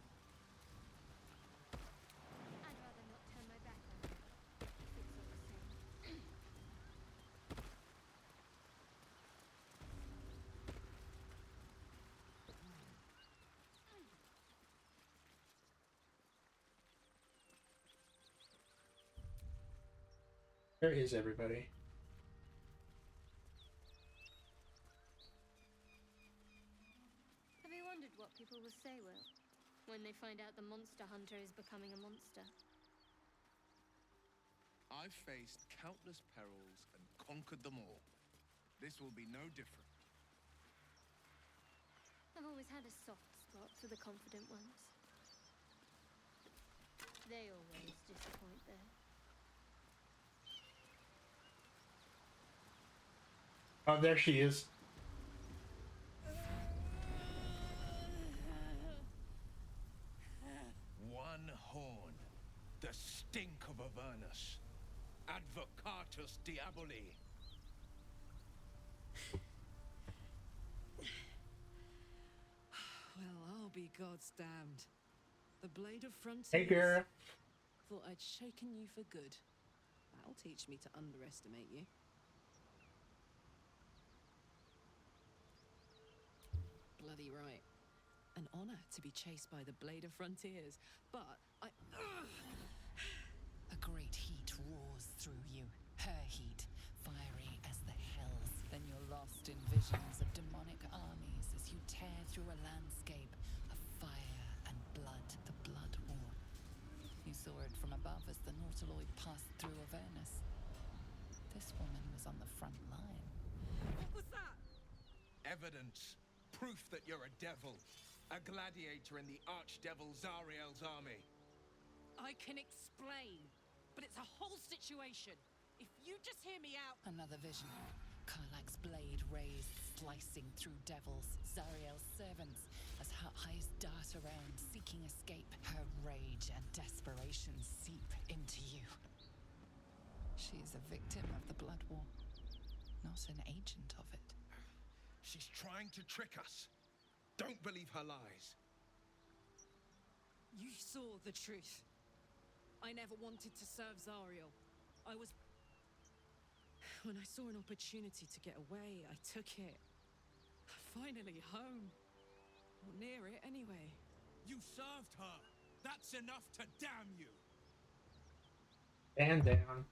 Speaker 6: I'd rather not turn my back on you, if it's all the same.
Speaker 1: Where is everybody?
Speaker 9: Have you wondered what people will say, Will, when they find out the monster hunter is becoming a monster?
Speaker 10: I've faced countless perils and conquered them all. This will be no different.
Speaker 9: I've always had a soft spot for the confident ones. They always disappoint, though.
Speaker 1: Oh, there she is.
Speaker 10: One horn, the stink of Avernus. Advocatus Diaboli.
Speaker 5: Well, I'll be God's damned. The Blade of Frontiers.
Speaker 1: Hey, girl.
Speaker 5: Thought I'd shaken you for good. That'll teach me to underestimate you. Bloody right. An honor to be chased by the Blade of Frontiers, but I...
Speaker 3: A great heat roars through you. Her heat, fiery as the hells. Then you're lost in visions of demonic armies as you tear through a landscape of fire and blood, the Blood War. You saw it from above as the Nautiloid passed through Avernus. This woman was on the front line.
Speaker 5: What was that?
Speaker 10: Evidence. Proof that you're a devil. A gladiator in the archdevil Zariel's army.
Speaker 5: I can explain, but it's a whole situation. If you just hear me out...
Speaker 3: Another vision. Karlak's blade raised, slicing through devils, Zariel's servants, as her eyes dart around, seeking escape. Her rage and desperation seep into you. She is a victim of the Blood War, not an agent of it.
Speaker 10: She's trying to trick us. Don't believe her lies.
Speaker 5: You saw the truth. I never wanted to serve Zariel. I was... When I saw an opportunity to get away, I took it. Finally home. Or near it, anyway.
Speaker 11: You served her. That's enough to damn you.
Speaker 1: And down.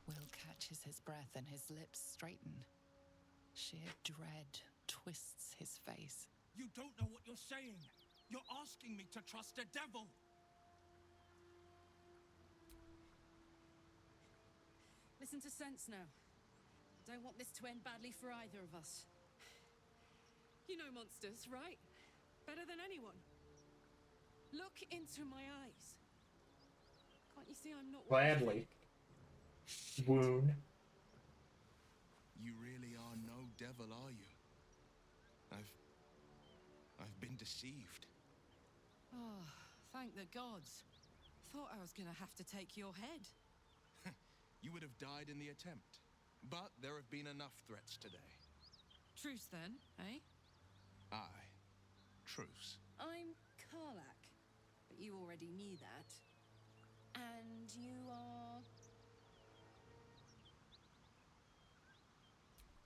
Speaker 3: Will catches his breath and his lips straighten. Sheer dread twists his face.
Speaker 11: You don't know what you're saying. You're asking me to trust a devil.
Speaker 5: Listen to sense now. I don't want this to end badly for either of us. You know monsters, right? Better than anyone. Look into my eyes. Can't you see I'm not...
Speaker 1: Gladly. Wound.
Speaker 10: You really are no devil, are you? I've been deceived.
Speaker 5: Oh, thank the gods. Thought I was gonna have to take your head.
Speaker 10: You would have died in the attempt. But there have been enough threats today.
Speaker 5: Truce then, eh?
Speaker 10: Aye. Truce.
Speaker 5: I'm Karlak, but you already knew that. And you are...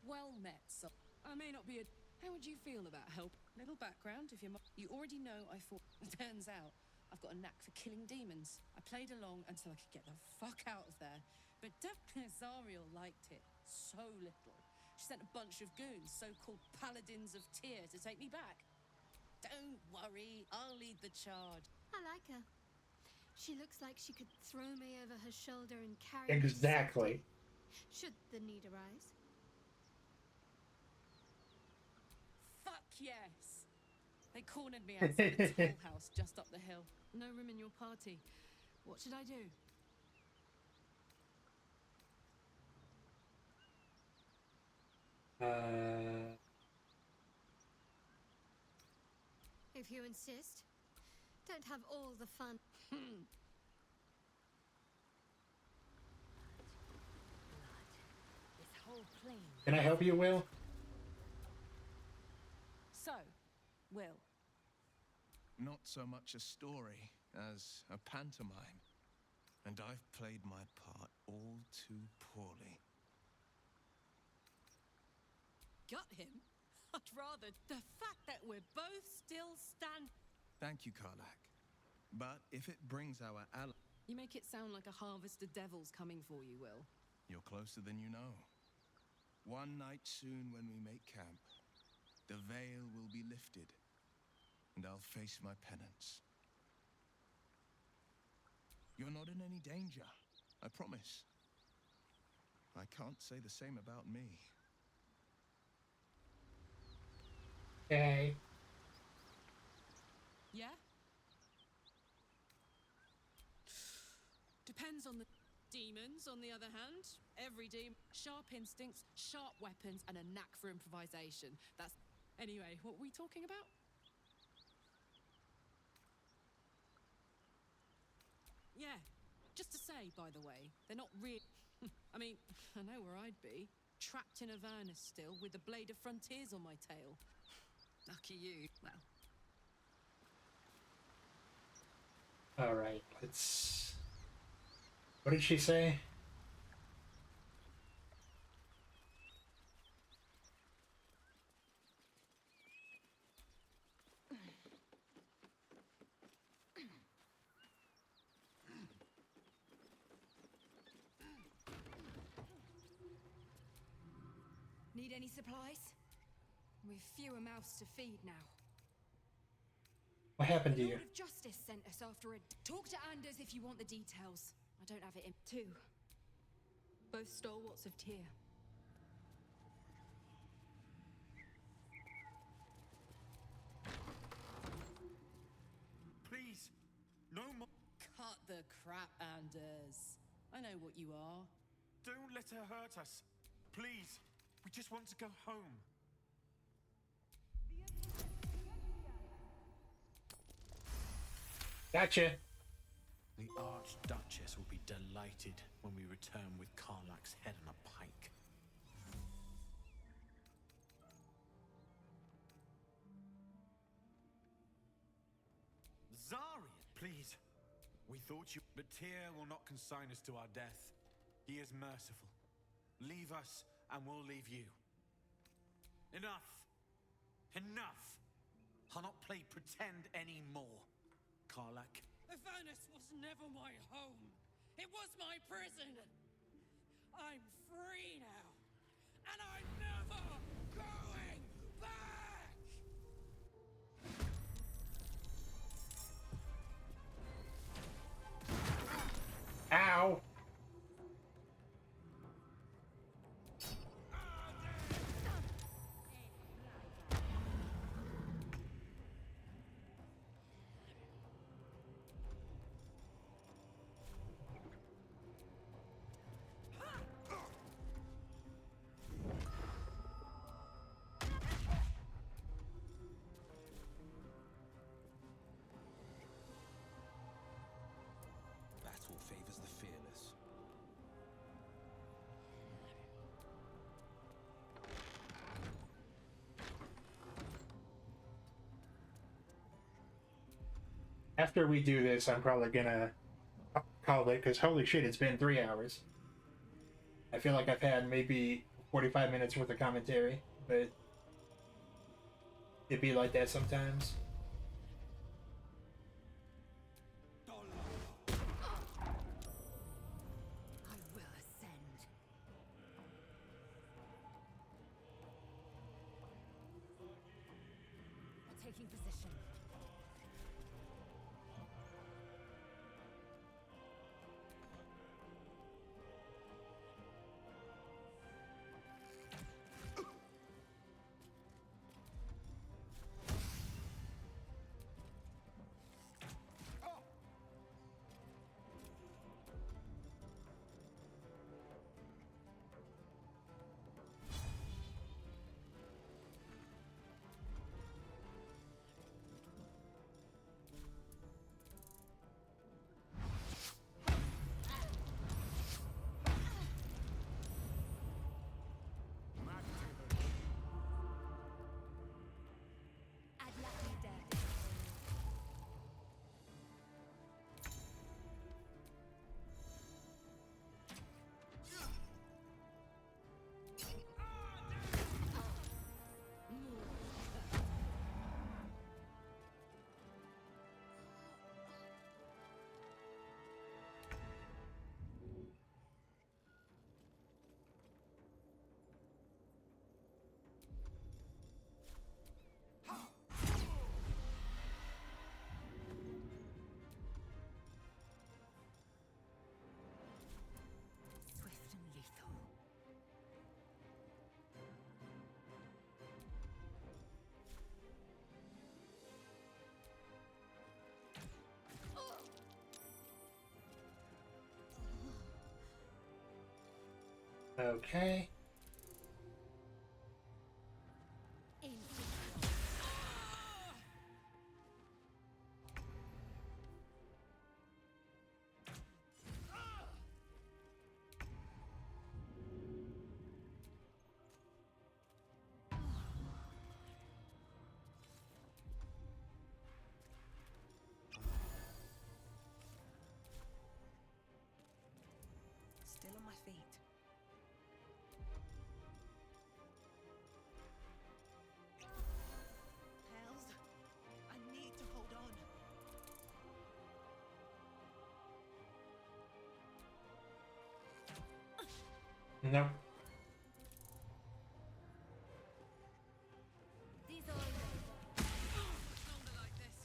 Speaker 5: Well met, so... I may not be a... How would you feel about help? Little background, if you're... You already know I fought... Turns out, I've got a knack for killing demons. I played along until I could get the fuck out of there. But Zariel liked it so little. She sent a bunch of goons, so-called paladins of Tyr, to take me back. Don't worry, I'll lead the charge.
Speaker 9: I like her. She looks like she could throw me over her shoulder and carry me to
Speaker 1: Exactly.
Speaker 9: safety, should the need arise.
Speaker 5: Fuck yes! They cornered me outside the toll house just up the hill. No room in your party. What should I do?
Speaker 9: If you insist. Don't have all the fun.
Speaker 5: This whole plane.
Speaker 1: Can I help you, Will?
Speaker 5: So, Will.
Speaker 10: Not so much a story as a pantomime. And I've played my part all too poorly.
Speaker 5: Got him? I'd rather... The fact that we're both still stand...
Speaker 10: Thank you, Karlak. But if it brings our ally...
Speaker 5: You make it sound like a harvest of devils coming for you, Will.
Speaker 10: You're closer than you know. One night soon when we make camp, the veil will be lifted, and I'll face my penance. You're not in any danger, I promise. I can't say the same about me.
Speaker 1: Okay.
Speaker 5: Yeah? Depends on the demons, on the other hand. Every demon, sharp instincts, sharp weapons, and a knack for improvisation. That's... Anyway, what were we talking about? Yeah, just to say, by the way, they're not real... I mean, I know where I'd be. Trapped in Avernus still, with the Blade of Frontiers on my tail. Lucky you. Well...
Speaker 1: Alright, let's... What did she say?
Speaker 4: Need any supplies? We've fewer mouths to feed now.
Speaker 1: What happened to
Speaker 4: The
Speaker 1: you?
Speaker 4: Lord of Justice sent us after a... Talk to Anders if you want the details. I don't have it in... Two. Both stalwarts of Tyr.
Speaker 11: Please, no more.
Speaker 5: Cut the crap, Anders. I know what you are.
Speaker 11: Don't let her hurt us. Please, we just want to go home.
Speaker 1: Gotcha.
Speaker 13: The Archduchess will be delighted when we return with Karlach's head on a pike.
Speaker 11: Zarya, please. We thought you... But Tyr will not consign us to our death. He is merciful. Leave us, and we'll leave you. Enough. Enough. I'll not play pretend anymore. Karlach.
Speaker 5: Avernus was never my home. It was my prison. I'm free now. And I'm never going back!
Speaker 1: Ow!
Speaker 13: Battle favors the fearless.
Speaker 1: After we do this, I'm probably gonna call it, because holy shit, it's been 3 hours. I feel like I've had maybe 45 minutes worth of commentary, but it'd be like that sometimes.
Speaker 4: I will ascend. Taking position.
Speaker 1: Okay.
Speaker 5: Still on my feet. Hells, I need to hold on.
Speaker 1: Nope.
Speaker 6: These are
Speaker 5: Longer like this.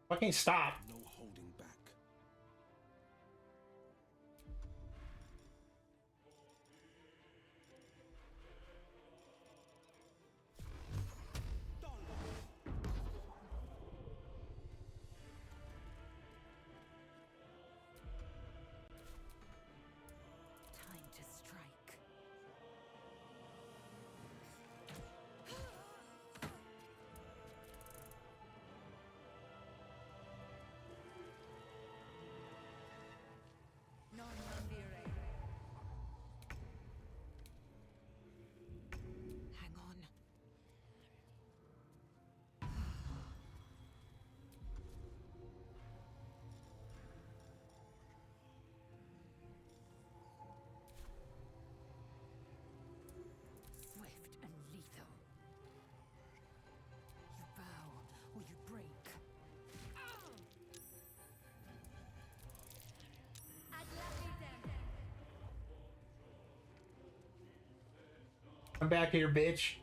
Speaker 1: Fucking stop.
Speaker 10: No holding back.
Speaker 4: Time to strike.
Speaker 5: Non dire.
Speaker 4: Hang on. Swift and lethal. You bow or you break.
Speaker 1: I'm back here, bitch.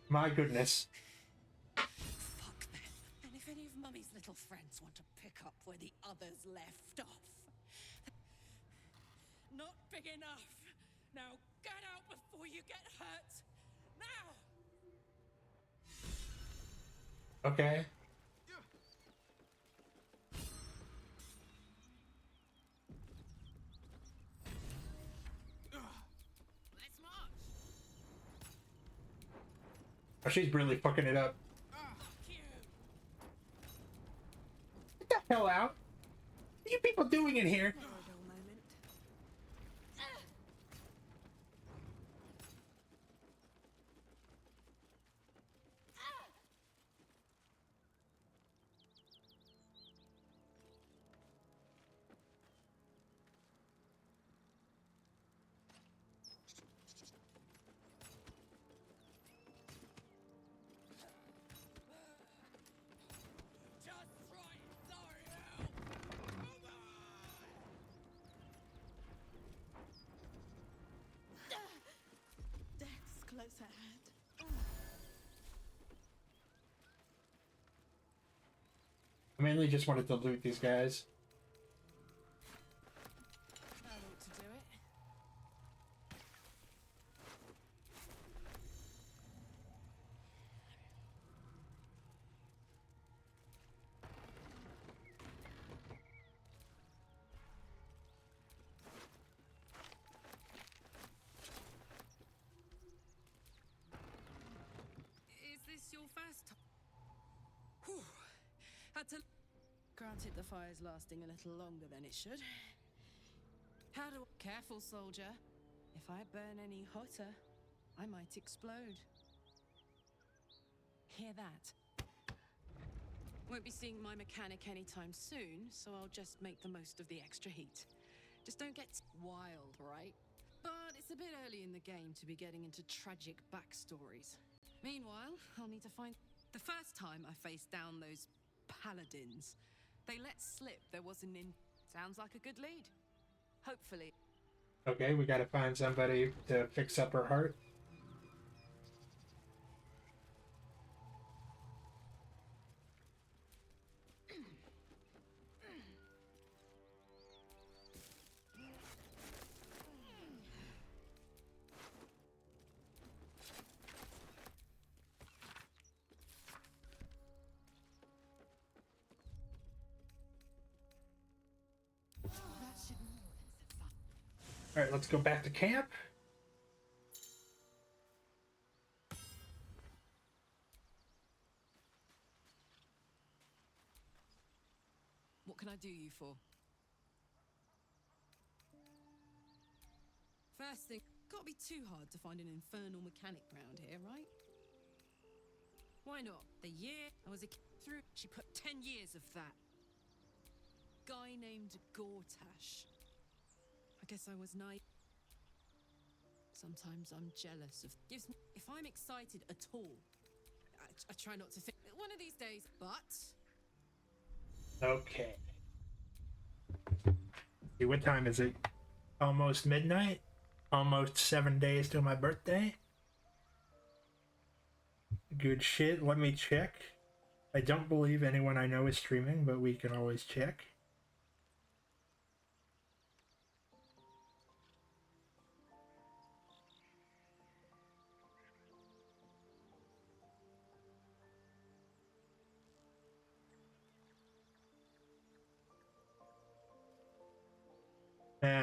Speaker 1: My goodness.
Speaker 5: Fuck them. And if any of Mummy's little friends want to pick up where the others left off. Not big enough. Now get out before you get hurt. Now!
Speaker 1: Okay.
Speaker 5: Let's march.
Speaker 1: Oh, she's really fucking it up. Get the hell out. What are you people doing in here?
Speaker 5: Death's close at hand.
Speaker 1: I mainly just wanted to loot these guys.
Speaker 5: That ought to do it. Is this your first time? Whew. Had to. Granted, the fire's lasting a little longer than it should. How do? Careful, soldier. If I burn any hotter, I might explode. Hear that? Won't be seeing my mechanic anytime soon, so I'll just make the most of the extra heat. Just don't get wild, right? But it's a bit early in the game to be getting into tragic backstories. Meanwhile, I'll need to find... The first time I faced down those paladins, they let slip there was an in... Sounds like a good lead. Hopefully.
Speaker 1: Okay, we gotta find somebody to fix up her heart. All right, let's go back to camp.
Speaker 5: What can I do you for? First thing, can't be too hard to find an infernal mechanic round here, right? Why not? The year I was a kid through, she put 10 years of that. Guy named Gortash. I guess I was naive. Sometimes I'm jealous of... Gives me... If I'm excited at all, I try not to think... One of these days, but...
Speaker 1: Okay. See, what time is it? Almost midnight? Almost 7 days till my birthday? Good shit. Let me check. I don't believe anyone I know is streaming, but we can always check.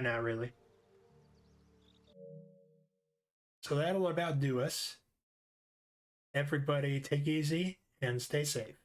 Speaker 1: Not really. So that'll about do us. Everybody take easy and stay safe.